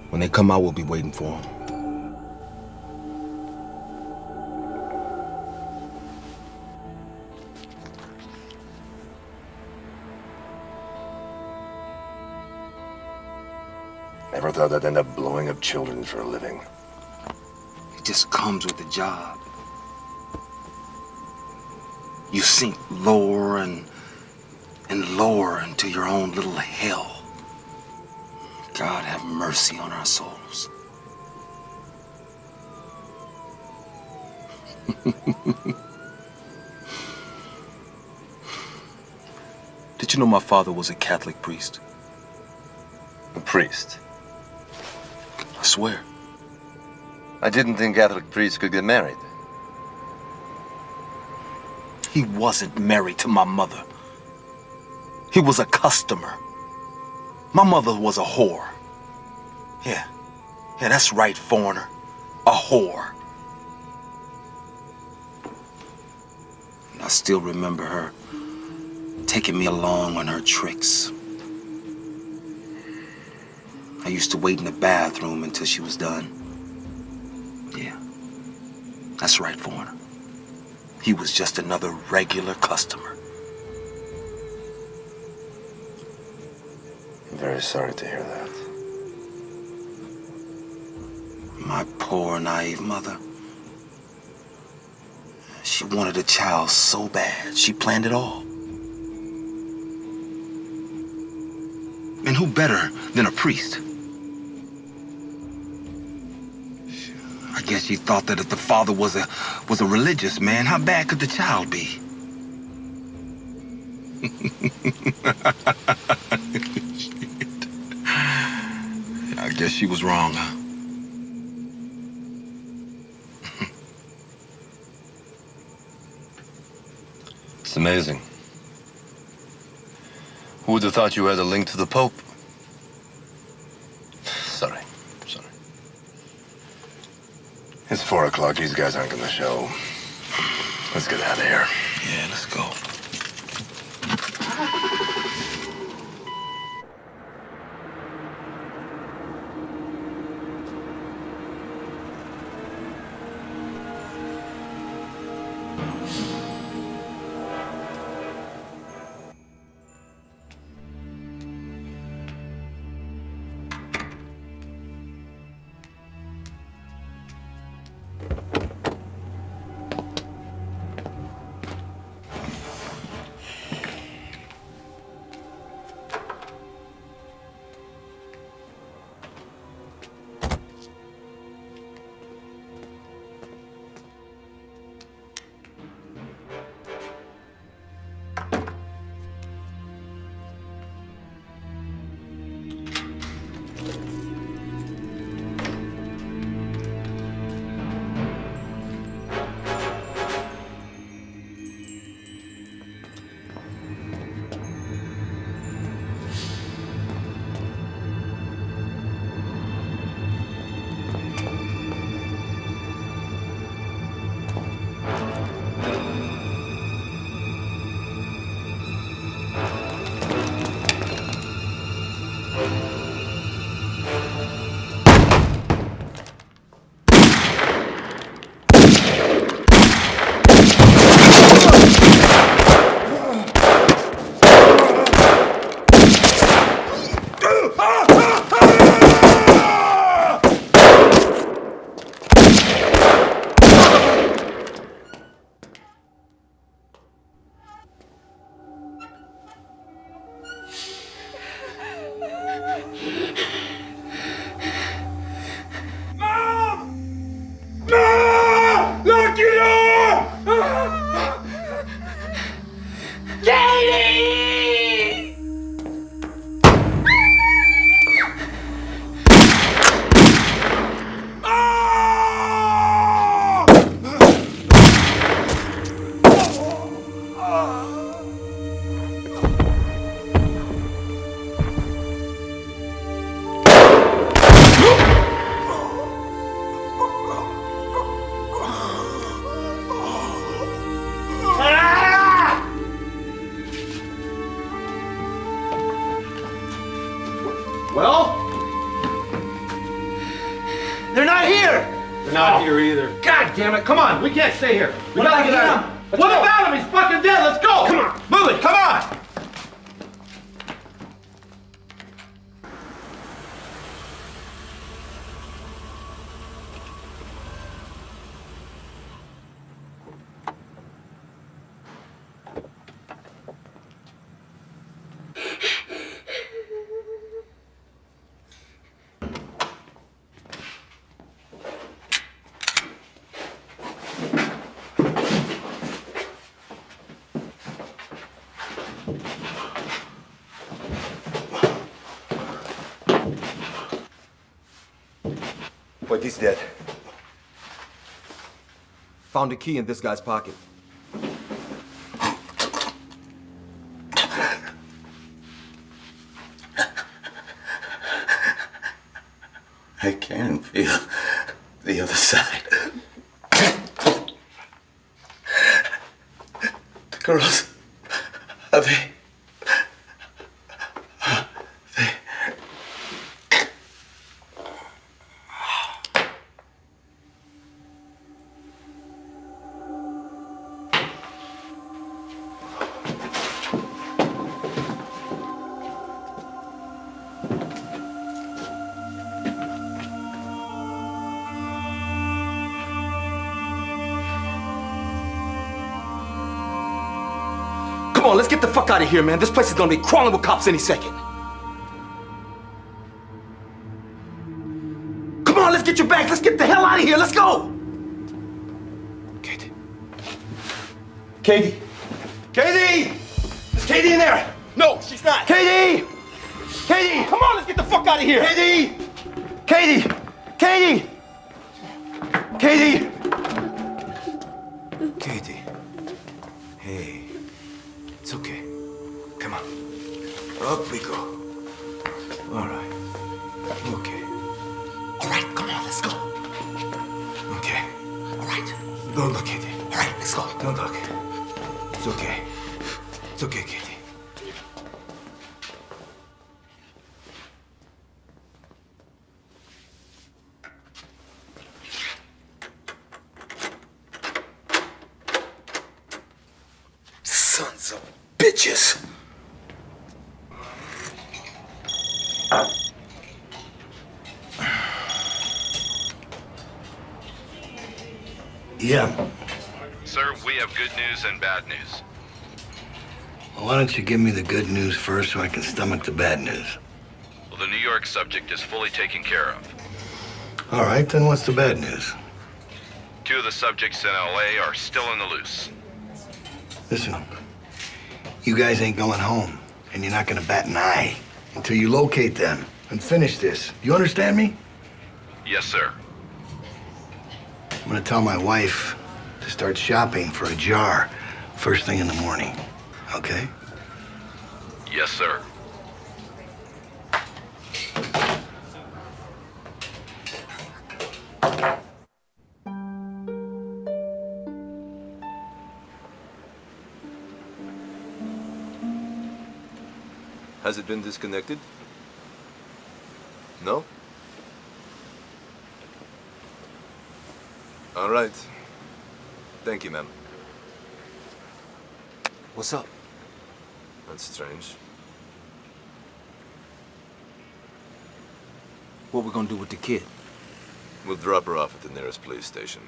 Speaker 8: When they come out, we'll be waiting for them.
Speaker 3: Never thought I'd end up blowing up children for a living.
Speaker 8: It just comes with the job. You sink lower and lower into your own little hell. God have mercy on our souls. Did you know my father was a Catholic priest?
Speaker 20: A priest?
Speaker 8: I swear.
Speaker 20: I didn't think Catholic priests could get married.
Speaker 8: He wasn't married to my mother. He was a customer. My mother was a whore. Yeah, that's right, foreigner. A whore. And I still remember her taking me along on her tricks. I used to wait in the bathroom until she was done. Yeah, that's right, foreigner. He was just another regular customer.
Speaker 3: I'm very sorry to hear that.
Speaker 8: My poor, naive mother. She wanted a child so bad, she planned it all. And who better than a priest? I guess she thought that if the father was a religious man, how bad could the child be? Shit. I guess she was wrong, huh?
Speaker 20: It's amazing. Who would have thought you had a link to the Pope? Sorry.
Speaker 3: It's 4 o'clock. These guys aren't gonna show. Let's get out of here.
Speaker 8: Yeah, let's go. Well? They're not here!
Speaker 14: They're not here either.
Speaker 8: God damn it, come on, we can't stay here. We
Speaker 14: What
Speaker 8: gotta
Speaker 14: about
Speaker 8: get out.
Speaker 14: him?
Speaker 8: What about him? He's fucking dead, let's go! Come on, move it, come on!
Speaker 4: What is that?
Speaker 8: Found a key in this guy's pocket.
Speaker 7: I can feel the other side. The girls, are they?
Speaker 8: Come on, let's get the fuck out of here, man. This place is gonna be crawling with cops any second. Come on, let's get your bags. Let's get the hell out of here. Let's go. Katie. Katie. Katie! Is Katie in there? No, she's not. Katie! Katie! Come on, let's get the fuck out of here. Katie! Katie! Katie! Katie! Katie. Hey. It's okay. Come on. Up we go. All right. Okay. All right, come on, let's go. Okay. All right. Don't look, Katie. All right, let's go. Don't look. It's okay. It's okay, Katie. Sons of bitches.
Speaker 18: Yeah.
Speaker 13: Sir, we have good news and bad news.
Speaker 18: Well, why don't you give me the good news first so I can stomach the bad news?
Speaker 13: Well, the New York subject is fully taken care of.
Speaker 18: All right, then what's the bad news?
Speaker 13: 2 of the subjects in LA are still in the loose.
Speaker 18: Listen, you guys ain't going home, and you're not gonna bat an eye until you locate them and finish this. You understand me?
Speaker 13: Yes, sir.
Speaker 18: I'm gonna tell my wife to start shopping for a jar first thing in the morning, okay?
Speaker 13: Yes, sir.
Speaker 20: Has it been disconnected? No? All right. Thank you, ma'am.
Speaker 8: What's up?
Speaker 20: That's strange.
Speaker 8: What we gonna do with the kid?
Speaker 20: We'll drop her off at the nearest police station.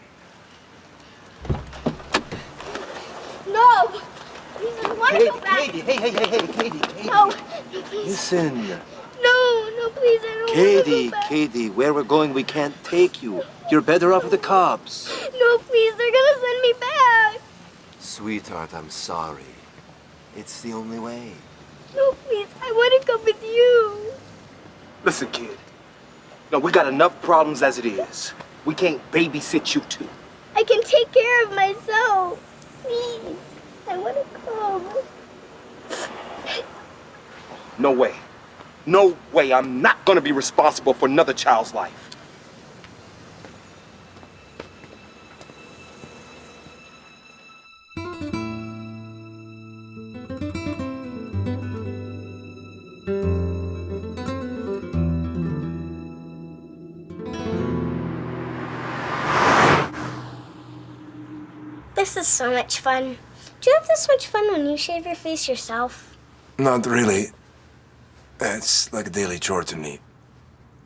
Speaker 21: No! Jesus, why don't you go back?
Speaker 20: Katie, hey, Katie.
Speaker 21: No, please.
Speaker 20: Listen.
Speaker 21: No, please, I don't want to
Speaker 20: Katie,
Speaker 21: go back.
Speaker 20: Katie, where we're going, we can't take you. You're better off with the cops.
Speaker 21: No, please, they're gonna send me back.
Speaker 20: Sweetheart, I'm sorry. It's the only way.
Speaker 21: No, please, I want to come with you.
Speaker 6: Listen, kid. No, we got enough problems as it is. We can't babysit you two.
Speaker 21: I can take care of myself. Please, I want to come.
Speaker 6: No way. No way. I'm not gonna be responsible for another child's life.
Speaker 1: This is so much fun. Do you have this much fun when you shave your face yourself?
Speaker 16: Not really. It's like a daily chore to me.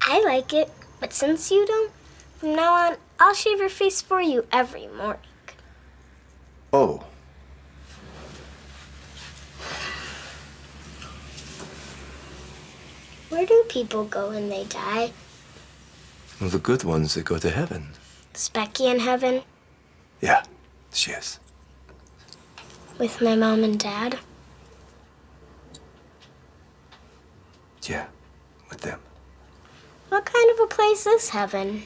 Speaker 1: I like it, but since you don't, from now on, I'll shave your face for you every morning.
Speaker 4: Oh.
Speaker 1: Where do people go when they die?
Speaker 4: Well, the good ones, they go to heaven.
Speaker 1: Is Becky in heaven?
Speaker 16: Yeah, she is.
Speaker 1: With my mom and dad?
Speaker 16: Yeah, with them.
Speaker 1: What kind of a place is heaven?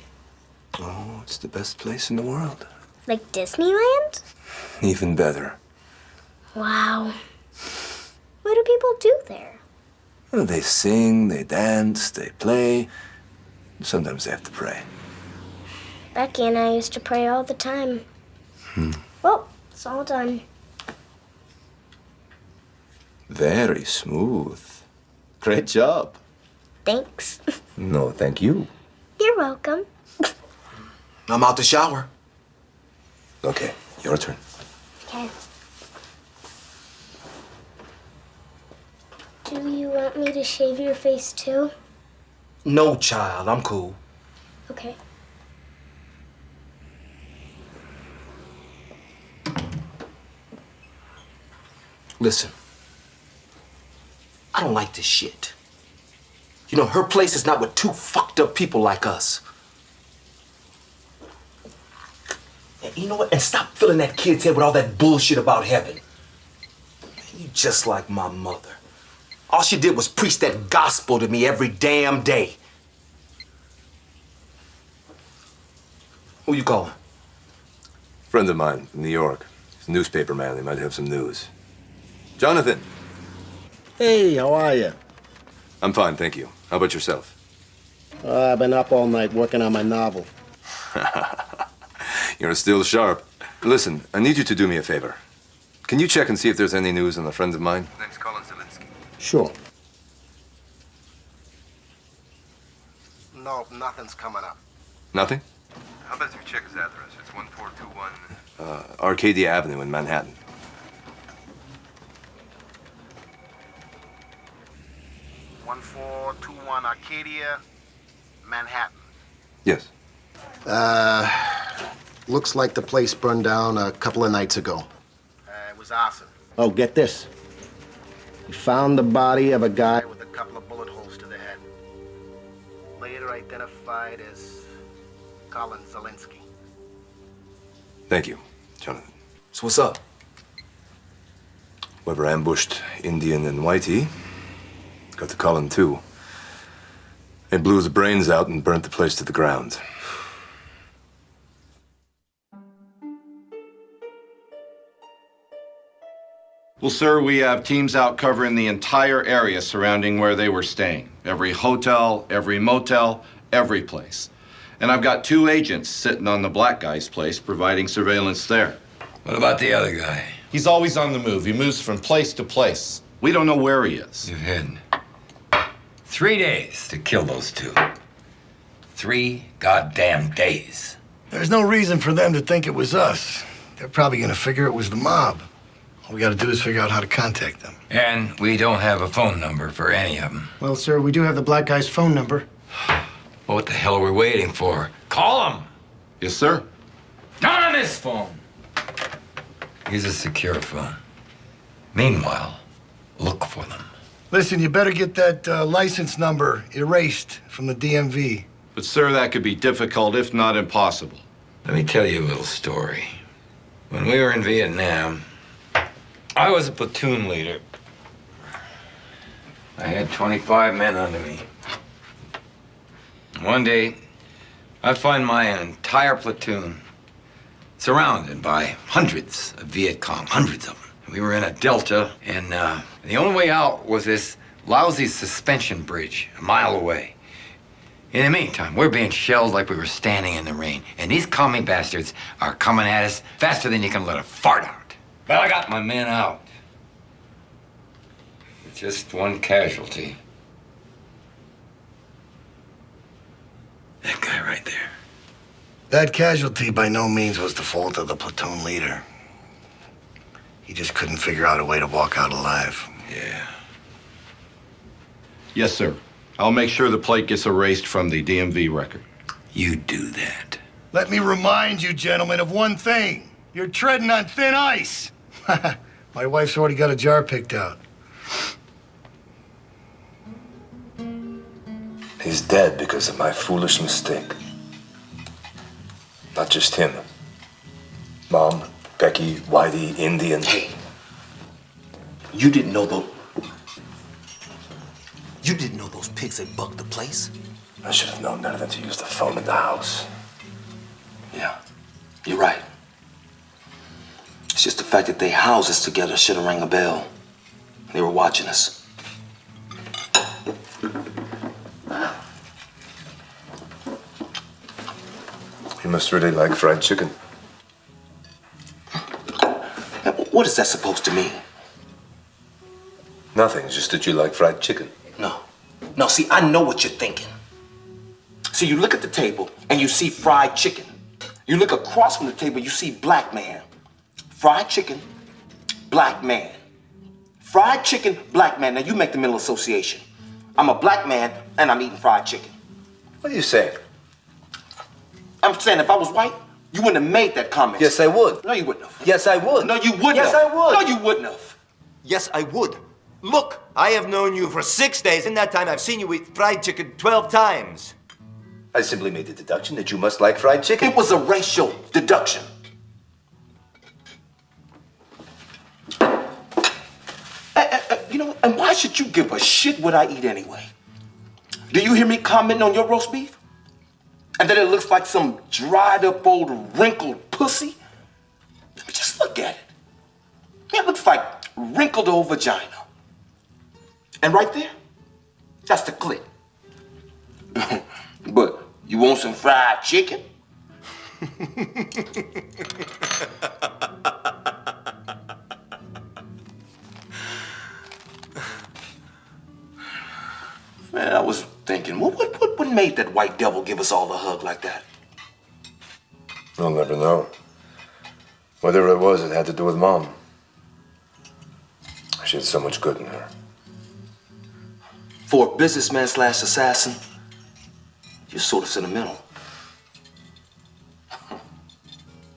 Speaker 16: Oh, it's the best place in the world.
Speaker 1: Like Disneyland?
Speaker 16: Even better.
Speaker 1: Wow. What do people do there?
Speaker 16: Well, they sing, they dance, they play. Sometimes they have to pray.
Speaker 1: Becky and I used to pray all the time.
Speaker 16: Hmm.
Speaker 1: Well, it's all done.
Speaker 16: Very smooth. Great job.
Speaker 1: Thanks.
Speaker 16: No, thank you.
Speaker 1: You're welcome.
Speaker 8: I'm out to shower.
Speaker 16: Okay, your turn.
Speaker 1: Okay. Do you want me to shave your face too?
Speaker 8: No, child, I'm cool.
Speaker 1: Okay.
Speaker 8: Listen, I don't like this shit. You know, her place is not with two fucked up people like us. And you know what? And stop filling that kid's head with all that bullshit about heaven. You just like my mother. All she did was preach that gospel to me every damn day. Who you calling?
Speaker 4: Friend of mine from New York. He's a newspaper man. He might have some news. Jonathan.
Speaker 22: Hey, how are you?
Speaker 4: I'm fine, thank you. How about yourself?
Speaker 22: I've been up all night working on my novel.
Speaker 4: You're still sharp. Listen, I need you to do me a favor. Can you check and see if there's any news on a friend of mine? His name's Zelinsky.
Speaker 22: Sure.
Speaker 18: Nope, nothing's coming up.
Speaker 4: Nothing?
Speaker 12: How about you check his address? It's 1421...
Speaker 4: Arcadia Avenue in Manhattan.
Speaker 18: (1421) Arcadia, Manhattan.
Speaker 4: Yes.
Speaker 18: Looks like the place burned down a couple of nights ago. It was arson.
Speaker 22: Oh, get this. We found the body of a guy
Speaker 18: With a couple of bullet holes to the head. Later identified as Colin Zelinsky.
Speaker 4: Thank you, Jonathan.
Speaker 8: So what's up?
Speaker 4: Whoever ambushed Indian and Whitey got to Colin, too. They blew his brains out and burnt the place to the ground.
Speaker 23: Well, sir, we have teams out covering the entire area surrounding where they were staying. Every hotel, every motel, every place. And I've got 2 agents sitting on the black guy's place providing surveillance there.
Speaker 9: What about the other guy?
Speaker 23: He's always on the move. He moves from place to place. We don't know where he is.
Speaker 9: You've had 3 days to kill those 2. 3 goddamn days.
Speaker 18: There's no reason for them to think it was us. They're probably gonna figure it was the mob. All we gotta do is figure out how to contact them.
Speaker 9: And we don't have a phone number for any of them.
Speaker 24: Well, sir, we do have the black guy's phone number.
Speaker 9: Well, what the hell are we waiting for? Call him!
Speaker 23: Yes, sir.
Speaker 9: Not on his phone! He's a secure phone. Meanwhile, look for them.
Speaker 18: Listen, you better get that license number erased from the DMV.
Speaker 23: But, sir, that could be difficult, if not impossible.
Speaker 9: Let me tell you a little story. When we were in Vietnam, I was a platoon leader. I had 25 men under me. One day, I find my entire platoon surrounded by hundreds of Viet Cong, hundreds of them. We were in a delta, and the only way out was this lousy suspension bridge a mile away. In the meantime, we're being shelled like we were standing in the rain, and these commie bastards are coming at us faster than you can let a fart out. But I got my men out. With just one casualty. That guy right there.
Speaker 18: That casualty by no means was the fault of the platoon leader. He just couldn't figure out a way to walk out alive.
Speaker 23: Yeah. Yes, sir. I'll make sure the plate gets erased from the DMV record.
Speaker 16: You do that.
Speaker 18: Let me remind you, gentlemen, of one thing. You're treading on thin ice. My wife's already got a jar picked out.
Speaker 16: He's dead because of my foolish mistake. Not just him. Mom, Becky, Whitey, Indian.
Speaker 6: Hey, you didn't know those pigs had bugged the place?
Speaker 16: I should have known better than to use the phone in the house.
Speaker 6: Yeah, you're right. It's just the fact that they housed us together should have rang a bell. They were watching us.
Speaker 16: He must really like fried chicken.
Speaker 6: Now, what is that supposed to mean?
Speaker 16: Nothing, just that you like fried chicken.
Speaker 6: No, see, I know what you're thinking. See, you look at the table and you see fried chicken. You look across from the table, you see black man. Fried chicken, black man. Fried chicken, black man. Now you make the mental association. I'm a black man and I'm eating fried chicken.
Speaker 16: What are you saying?
Speaker 6: I'm saying if I was white, you wouldn't have made that comment.
Speaker 16: Yes, I would.
Speaker 6: No, you wouldn't have.
Speaker 16: Yes, I would.
Speaker 6: No, you wouldn't
Speaker 16: Yes,
Speaker 6: have.
Speaker 16: I would.
Speaker 6: No, you wouldn't have.
Speaker 4: Yes, I would. Look, I have known you for 6 days. In that time, I've seen you eat fried chicken 12 times.
Speaker 16: I simply made the deduction that you must like fried chicken.
Speaker 6: It was a racial deduction. You know what? And why should you give a shit what I eat anyway? Do you hear me commenting on your roast beef? And that it looks like some dried up old wrinkled pussy? Just look at it. It looks like wrinkled old vagina. And right there, that's the clit. But you want some fried chicken? Man, I was thinking, what made that white devil give us all a hug like that?
Speaker 16: You'll never know. Whatever it was, it had to do with Mom. She had so much good in her.
Speaker 6: For a businessman / assassin, you're sort of sentimental.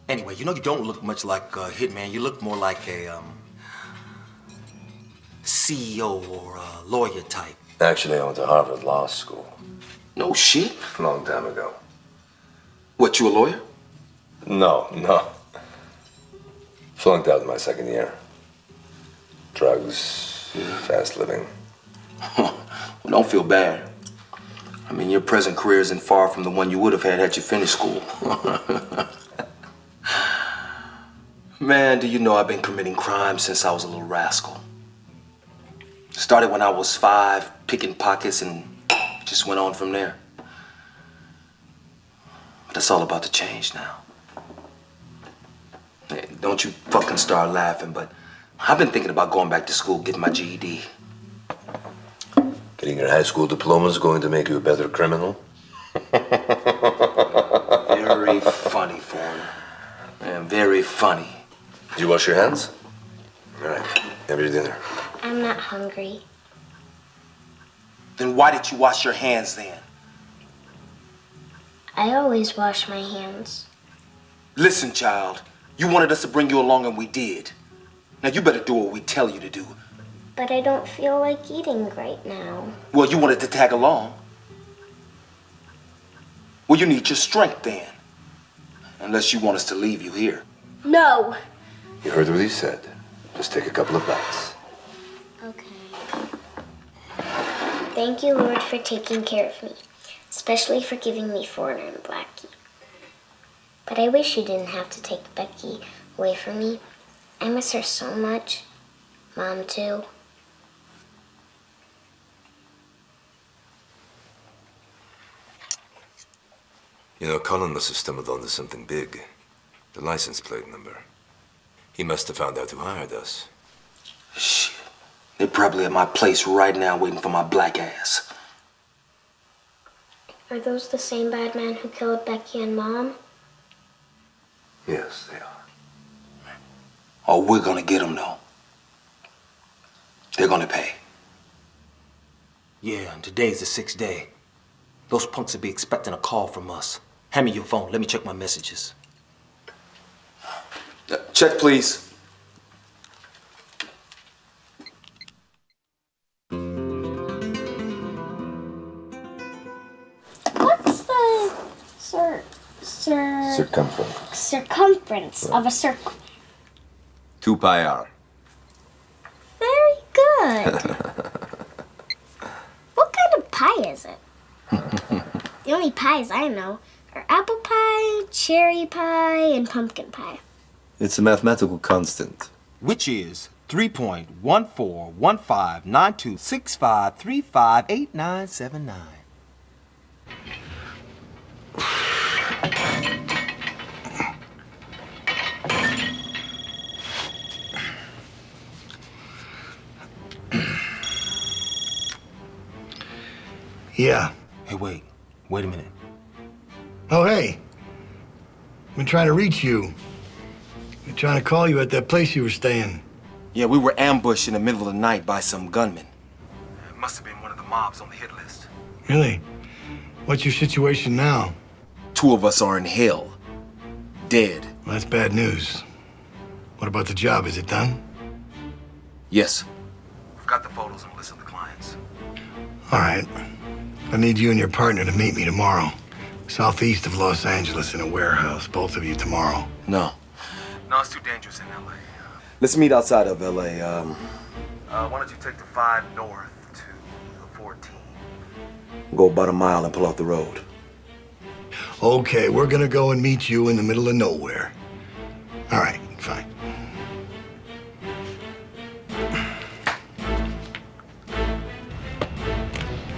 Speaker 6: Anyway, you know you don't look much like a hitman. You look more like a CEO or a lawyer type.
Speaker 16: Actually, I went to Harvard Law School.
Speaker 6: No shit?
Speaker 16: A long time ago.
Speaker 6: What, you a lawyer?
Speaker 16: No. Flunked out in my second year. Drugs, fast living.
Speaker 6: Well, don't feel bad. I mean, your present career isn't far from the one you would have had you finished school. Man, do you know I've been committing crimes since I was a little rascal. Started when I was 5, picking pockets, and just went on from there. But that's all about to change now. Hey, don't you fucking start laughing, but I've been thinking about going back to school, getting my GED.
Speaker 16: Getting your high school diploma is going to make you a better criminal?
Speaker 6: Very funny, foreigner. Man, very funny.
Speaker 16: Did you wash your hands? All right, have your dinner.
Speaker 1: I'm not hungry.
Speaker 6: Then why did you wash your hands then?
Speaker 1: I always wash my hands.
Speaker 6: Listen, child. You wanted us to bring you along and we did. Now you better do what we tell you to do.
Speaker 1: But I don't feel like eating right now.
Speaker 6: Well, you wanted to tag along. Well, you need your strength then. Unless you want us to leave you here.
Speaker 1: No!
Speaker 16: You heard what he said. Just take a couple of bites.
Speaker 1: Okay. Thank you, Lord, for taking care of me. Especially for giving me Foreigner and Blackie. But I wish you didn't have to take Becky away from me. I miss her so much. Mom, too.
Speaker 16: You know, Colin must have stumbled onto something big. The license plate number. He must have found out who hired us.
Speaker 6: Shit. They're probably at my place right now waiting for my black ass.
Speaker 1: Are those the same bad men who killed Becky and Mom?
Speaker 16: Yes, they are.
Speaker 8: Oh, we're gonna get them, though. They're gonna pay. Yeah, and today's the 6th day. Those punks will be expecting a call from us. Hand me your phone. Let me check my messages. Check, please.
Speaker 1: What's the circumference of a circle?
Speaker 16: 2 pi r.
Speaker 1: Very good. What kind of pie is it? The only pies I know are apple pie, cherry pie, and pumpkin pie.
Speaker 20: It's a mathematical constant.
Speaker 8: Which is 3.14159265358979.
Speaker 18: Yeah.
Speaker 8: Hey, wait a minute.
Speaker 18: Oh, hey. I've been trying to reach you. Been trying to call you at that place you were staying.
Speaker 8: Yeah, we were ambushed in the middle of the night by some gunmen. It must have been one of the mobs on the hit list.
Speaker 18: Really? What's your situation now?
Speaker 8: 2 of us are in hell. Dead.
Speaker 18: Well, that's bad news. What about the job? Is it done?
Speaker 8: Yes. We've got the photos and a list of the clients.
Speaker 18: All right. I need you and your partner to meet me tomorrow. Southeast of Los Angeles in a warehouse. Both of you tomorrow.
Speaker 8: No, it's too dangerous in L.A. Let's meet outside of L.A. Why don't you take the 5 north to the 14? Go about a mile and pull off the road.
Speaker 18: Okay, we're gonna go and meet you in the middle of nowhere. All right, fine.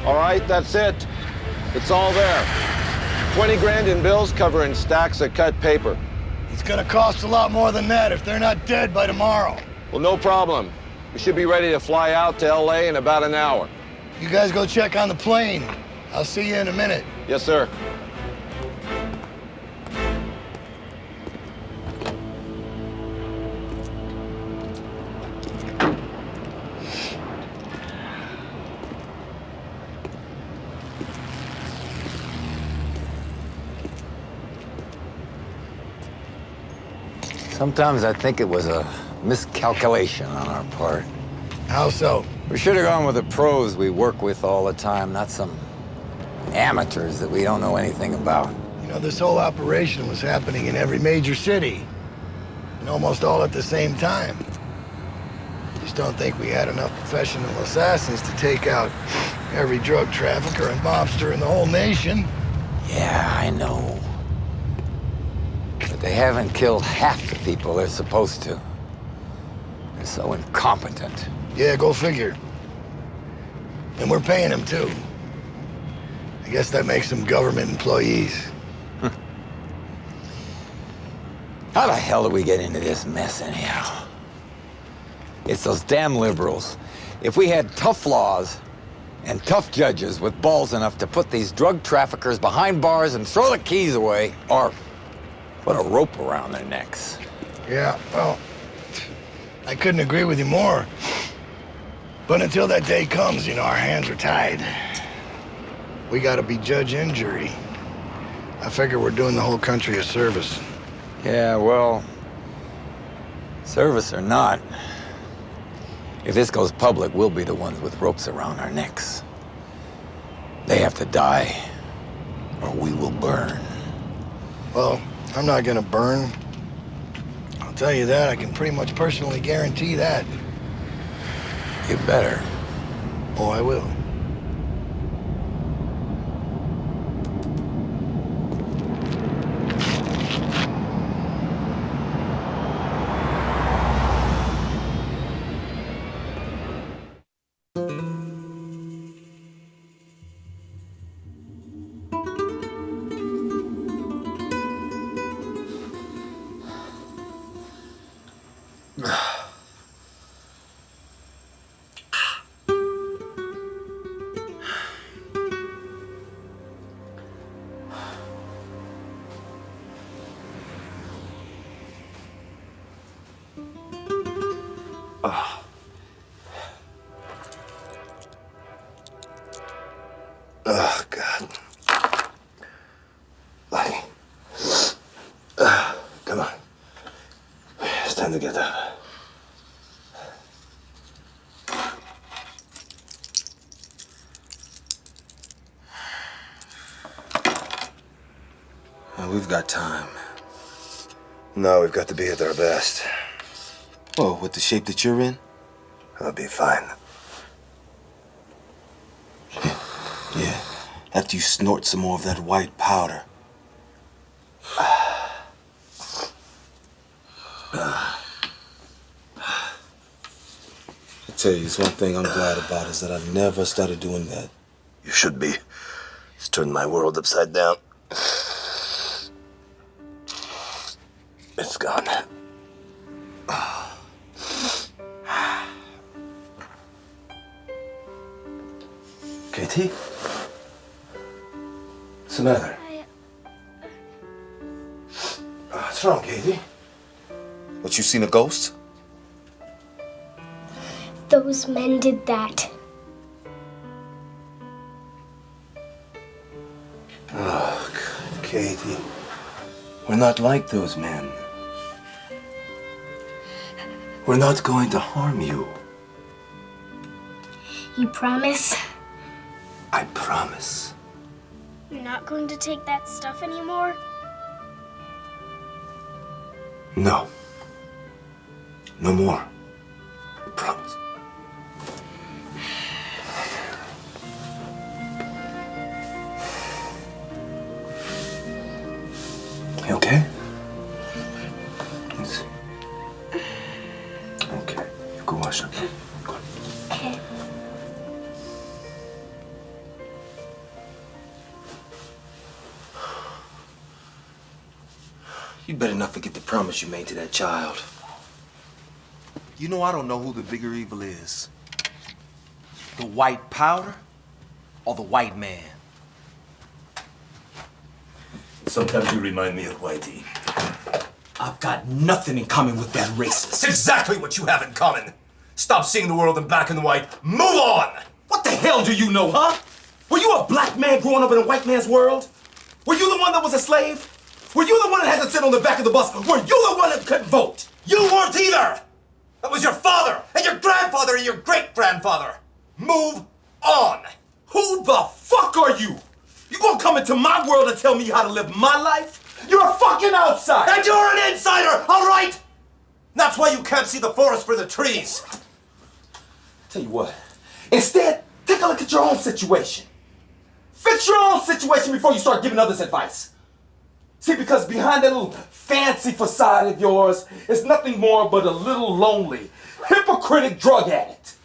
Speaker 23: All right, that's it. It's all there. 20 grand in bills covering stacks of cut paper.
Speaker 18: It's gonna cost a lot more than that if they're not dead by tomorrow.
Speaker 23: Well, no problem. We should be ready to fly out to LA in about an hour.
Speaker 18: You guys go check on the plane. I'll see you in a minute.
Speaker 23: Yes, sir.
Speaker 9: Sometimes I think it was a miscalculation on our part.
Speaker 18: How so?
Speaker 9: We should have gone with the pros we work with all the time, not some amateurs that we don't know anything about.
Speaker 18: You know, this whole operation was happening in every major city. And almost all at the same time. Just don't think we had enough professional assassins to take out every drug trafficker and mobster in the whole nation.
Speaker 9: Yeah, I know. But they haven't killed half the people they're supposed to. They're so incompetent.
Speaker 18: Yeah, go figure. And we're paying them, too. I guess that makes them government employees.
Speaker 9: How the hell did we get into this mess anyhow? It's those damn liberals. If we had tough laws and tough judges with balls enough to put these drug traffickers behind bars and throw the keys away, or put a rope around their necks.
Speaker 18: Yeah, well, I couldn't agree with you more. But until that day comes, you know, our hands are tied. We gotta be judge and jury. I figure we're doing the whole country a service.
Speaker 9: Yeah, well, service or not, if this goes public, we'll be the ones with ropes around our necks. They have to die, or we will burn.
Speaker 18: Well, I'm not gonna burn. I'll tell you that. I can pretty much personally guarantee that.
Speaker 9: You better.
Speaker 18: Oh, I will.
Speaker 4: Oh, God. Blackie. Come on. It's time to get up.
Speaker 6: We've got time.
Speaker 4: No, we've got to be at our best.
Speaker 6: Well, with the shape that you're in?
Speaker 4: I'll be fine.
Speaker 6: Yeah. After you snort some more of that white powder. I tell you, there's one thing I'm glad about is that I never started doing that.
Speaker 4: You should be. It's turned my world upside down. It's gone. Katie? What's the matter? What's wrong, Katie?
Speaker 6: What, you seen a ghost?
Speaker 1: Those men did that.
Speaker 6: Oh, God, Katie. We're not like those men. We're not going to harm you.
Speaker 1: You promise?
Speaker 6: I promise.
Speaker 1: You're not going to take that stuff anymore?
Speaker 6: No. No more. I promise. You okay? Let's see. Okay. You go wash up. Go on.
Speaker 1: Okay.
Speaker 6: You better not forget the promise you made to that child. You know I don't know who the bigger evil is. The white powder or the white man?
Speaker 4: Sometimes you remind me of Whitey.
Speaker 6: I've got nothing in common with that racist.
Speaker 4: It's exactly what you have in common. Stop seeing the world in black and white. Move on!
Speaker 6: What the hell do you know, huh? Were you a black man growing up in a white man's world? Were you the one that was a slave? Were you the one that had to sit on the back of the bus? Were you the one that couldn't vote?
Speaker 4: You weren't either! That was your father, and your grandfather, and your great-grandfather. Move on!
Speaker 6: Who the fuck are you? You gonna come into my world and tell me how to live my life? You're a fucking outsider!
Speaker 4: And you're an insider, all right? That's why you can't see the forest for the trees.
Speaker 6: Tell you what, instead, take a look at your own situation. Fix your own situation before you start giving others advice. See, because behind that little fancy facade of yours is nothing more but a little lonely, hypocritic drug addict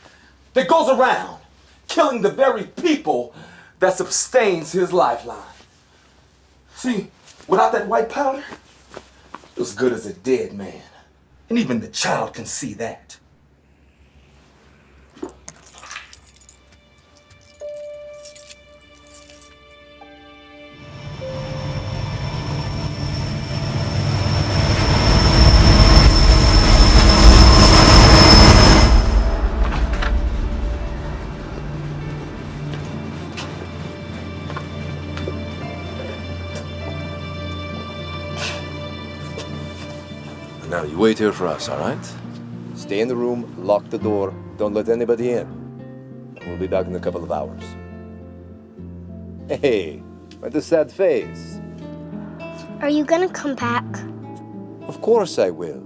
Speaker 6: that goes around killing the very people that sustains his lifeline. See, without that white powder, you're as good as a dead man. And even the child can see that.
Speaker 20: Now, you wait here for us, all right? Stay in the room, lock the door, don't let anybody in. And we'll be back in a couple of hours. Hey, what a sad face.
Speaker 1: Are you gonna come back?
Speaker 20: Of course I will.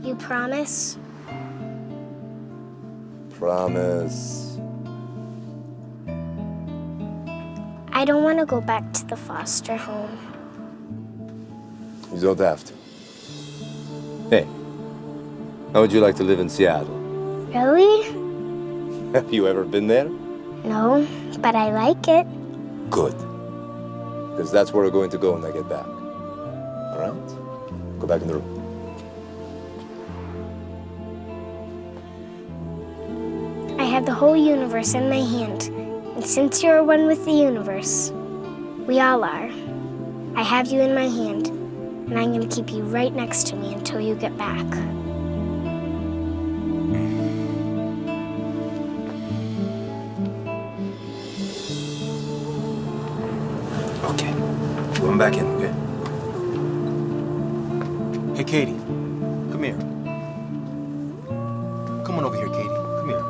Speaker 1: You promise?
Speaker 20: Promise.
Speaker 1: I don't want to go back to the foster home.
Speaker 20: You don't have to. Hey, how would you like to live in Seattle?
Speaker 1: Really?
Speaker 20: Have you ever been there?
Speaker 1: No, but I like it.
Speaker 20: Good. Because that's where we're going to go when I get back. All right? Go back in the room.
Speaker 1: I have the whole universe in my hand. And since you're one with the universe, we all are, I have you in my hand, and I'm going to keep you right next to me until you get back.
Speaker 6: Okay. Going back in, okay? Hey, Katie. Come here. Come on over here, Katie. Come here.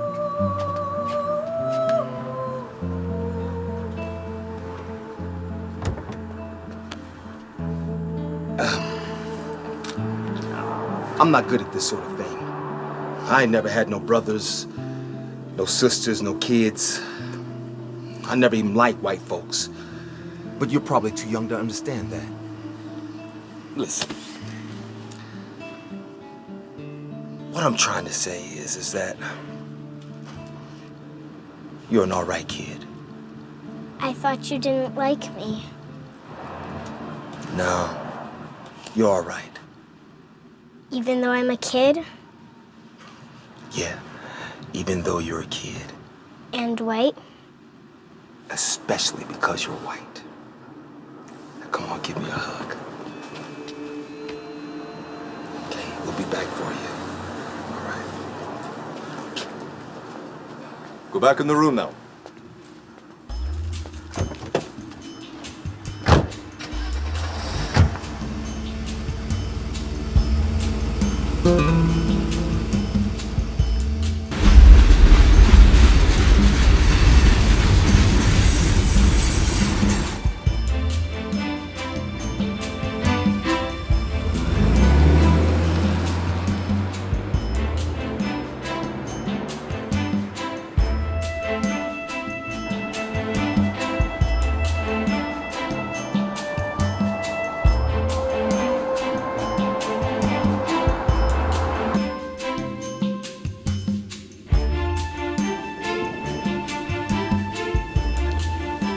Speaker 6: I'm not good at this sort of thing. I ain't never had no brothers, no sisters, no kids. I never even liked white folks. But you're probably too young to understand that. Listen. What I'm trying to say is that you're an all right kid.
Speaker 1: I thought you didn't like me.
Speaker 6: No, you're all right.
Speaker 1: Even though I'm a kid?
Speaker 6: Yeah, even though you're a kid.
Speaker 1: And white?
Speaker 6: Especially because you're white. Now, come on, give me a hug. Okay, we'll be back for you. All right.
Speaker 20: Go back in the room now.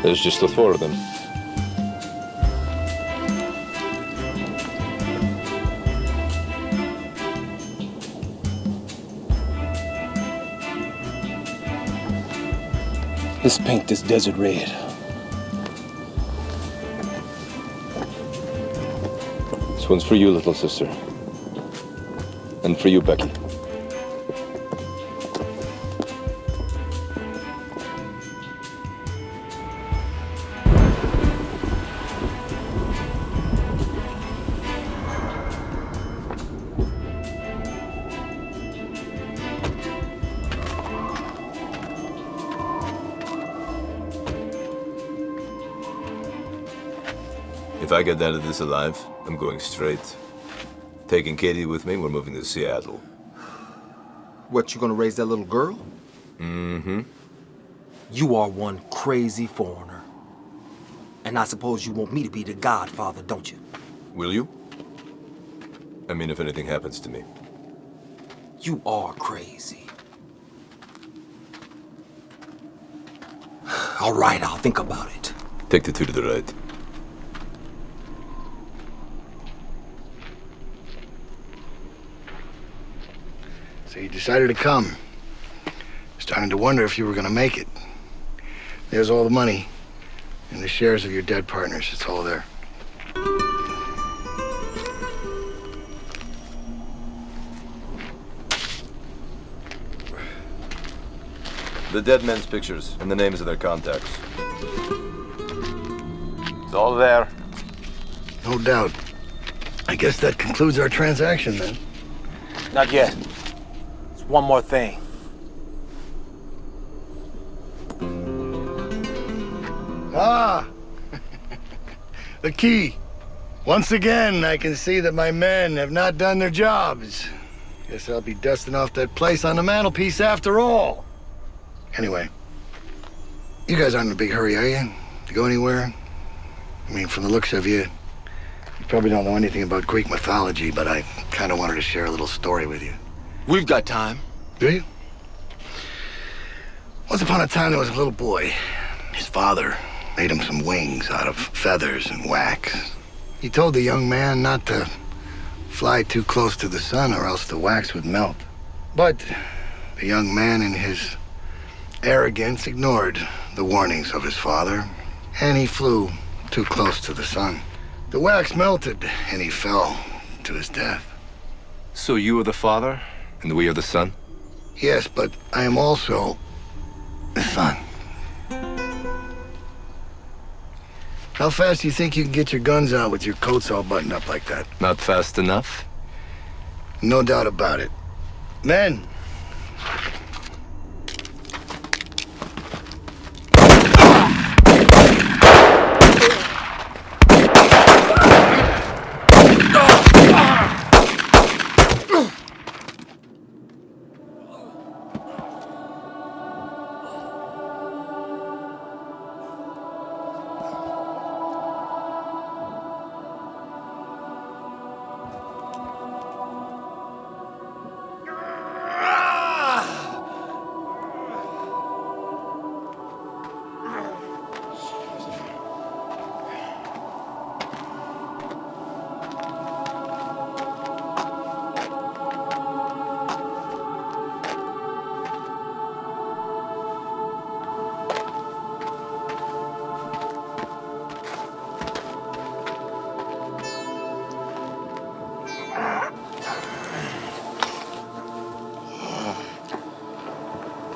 Speaker 20: There's just the four of them.
Speaker 6: Let's paint this desert red.
Speaker 20: This one's for you, little sister. And for you, Becky.
Speaker 16: If I get out of this alive, I'm going straight. Taking Katie with me, we're moving to Seattle.
Speaker 6: What, you gonna raise that little girl?
Speaker 16: Mm-hmm.
Speaker 6: You are one crazy foreigner. And I suppose you want me to be the godfather, don't you?
Speaker 16: Will you? I mean, if anything happens to me.
Speaker 6: You are crazy. All right, I'll think about it.
Speaker 16: Take the two to the right.
Speaker 18: So you decided to come. Starting to wonder if you were gonna make it. There's all the money and the shares of your dead partners. It's all there.
Speaker 20: The dead men's pictures and the names of their contacts. It's all there.
Speaker 18: No doubt. I guess that concludes our transaction then.
Speaker 6: Not yet. There's one more thing.
Speaker 18: Ah! The key. Once again, I can see that my men have not done their jobs. Guess I'll be dusting off that place on the mantelpiece after all. Anyway, you guys aren't in a big hurry, are you? To go anywhere? I mean, from the looks of you, you probably don't know anything about Greek mythology, but I kind of wanted to share a little story with you.
Speaker 6: We've got time.
Speaker 18: Do you? Once upon a time, there was a little boy. His father made him some wings out of feathers and wax. He told the young man not to fly too close to the sun or else the wax would melt. But the young man, in his arrogance, ignored the warnings of his father, and he flew too close to the sun. The wax melted, and he fell to his death.
Speaker 20: So you are the father, and we are the son?
Speaker 18: Yes, but I am also the son. How fast do you think you can get your guns out with your coats all buttoned up like that?
Speaker 20: Not fast enough?
Speaker 18: No doubt about it. Men!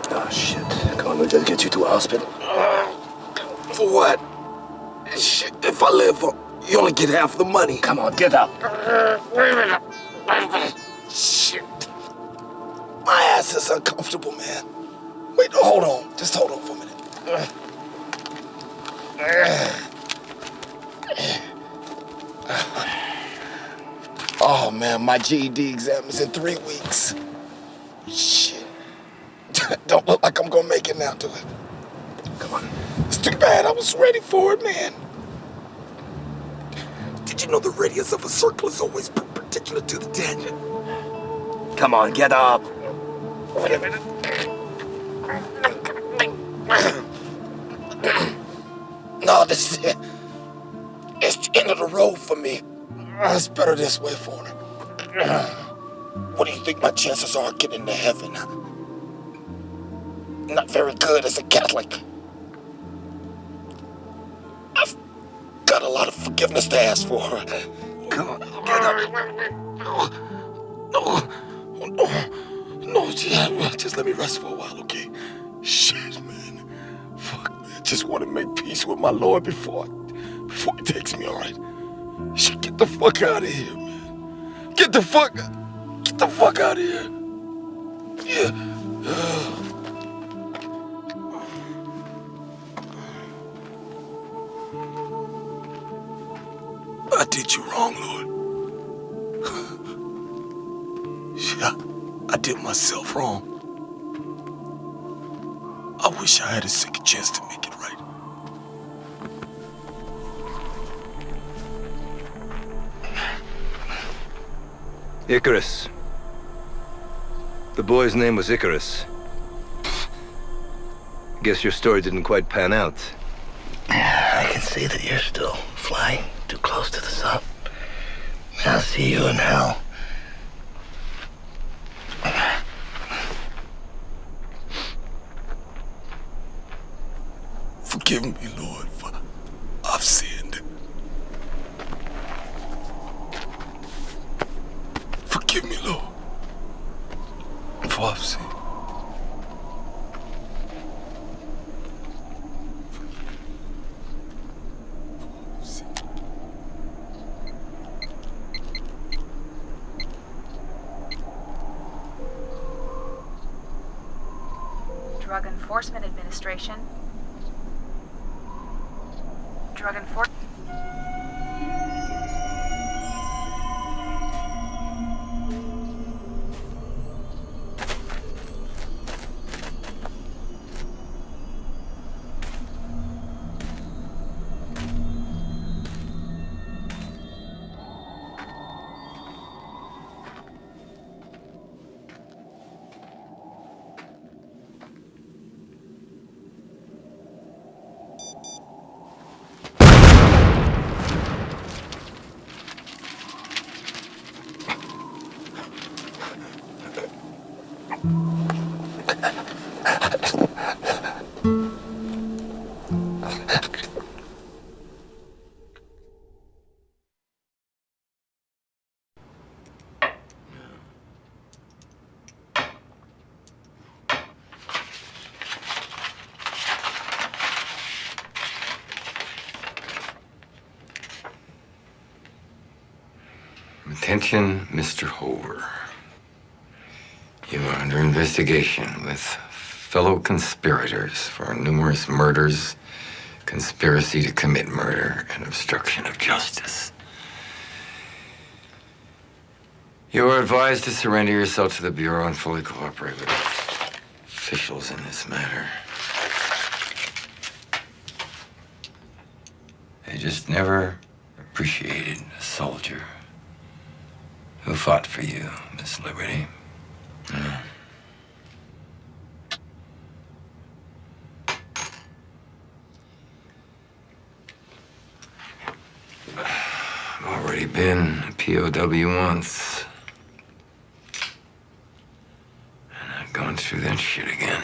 Speaker 18: Oh, shit. Come on, we gotta get you to a hospital.
Speaker 6: For what? Shit, if I live, you only get half the money.
Speaker 18: Come on, get up.
Speaker 6: Wait a minute. Shit. My ass is uncomfortable, man. Wait, hold on. Just hold on for a minute. Oh, man, my GED exam is in 3 weeks. Shit. Don't look like I'm gonna make it now, do it?
Speaker 18: Come on.
Speaker 6: It's too bad. I was ready for it, man. Did you know the radius of a circle is always perpendicular to the tangent?
Speaker 18: Come on, get up.
Speaker 6: Wait a minute. No, this is it. It's the end of the road for me. It's better this way for me. What do you think my chances are of getting to heaven? Not very good as a Catholic. I've got a lot of forgiveness to ask for.
Speaker 18: Come on, get up.
Speaker 6: No, just let me rest for a while, okay? Shit, man. Fuck, man. Just want to make peace with my Lord before he takes me, all right? Shit, get the fuck out of here, man. Get the fuck out of here. Yeah. I did you wrong, Lord. Shit, I did myself wrong. I wish I had a second chance to make it right.
Speaker 20: Icarus. The boy's name was Icarus. Guess your story didn't quite pan out.
Speaker 18: I can see that you're still flying too close to the sun. I'll see you in hell.
Speaker 6: Forgive me, Lord, for I've sinned. Forgive me, Lord, for I've sinned.
Speaker 5: Drug Enforcement Administration. Drug Enforcement.
Speaker 9: Attention, Mr. Hoover. You are under investigation with fellow conspirators for numerous murders, conspiracy to commit murder, and obstruction of justice. You are advised to surrender yourself to the Bureau and fully cooperate with officials in this matter. I just never appreciated a soldier who fought for you, Miss Liberty. Yeah. I've already been a POW once. And I've gone through that shit again.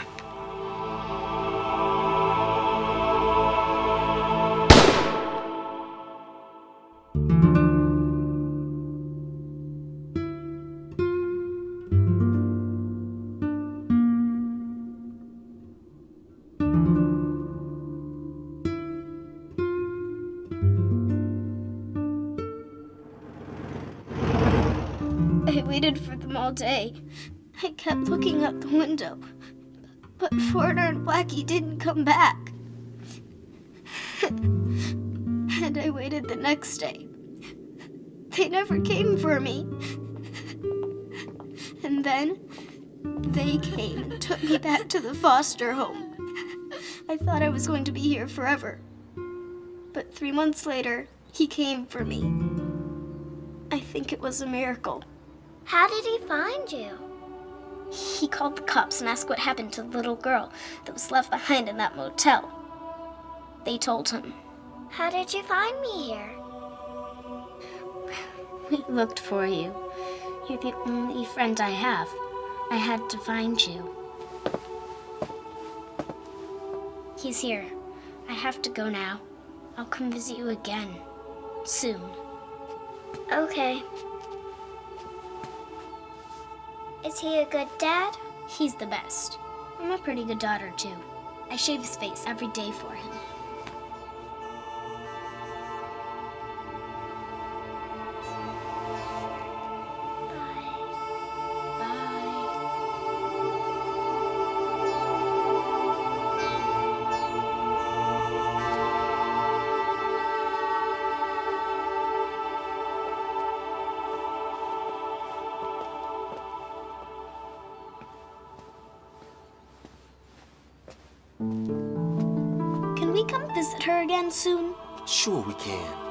Speaker 1: I waited for them all day. I kept looking out the window, but Foreigner and Blackie didn't come back. And I waited the next day. They never came for me. And then they came and took me back to the foster home. I thought I was going to be here forever. But 3 months later, he came for me. I think it was a miracle.
Speaker 21: How did he find you?
Speaker 1: He called the cops and asked what happened to the little girl that was left behind in that motel. They told him.
Speaker 21: How did you find me here?
Speaker 1: We looked for you. You're the only friend I have. I had to find you. He's here. I have to go now. I'll come visit you again. Soon.
Speaker 21: Okay. Is he a good dad?
Speaker 1: He's the best. I'm a pretty good daughter, too. I shave his face every day for him. Can we come visit her again soon?
Speaker 6: Sure we can.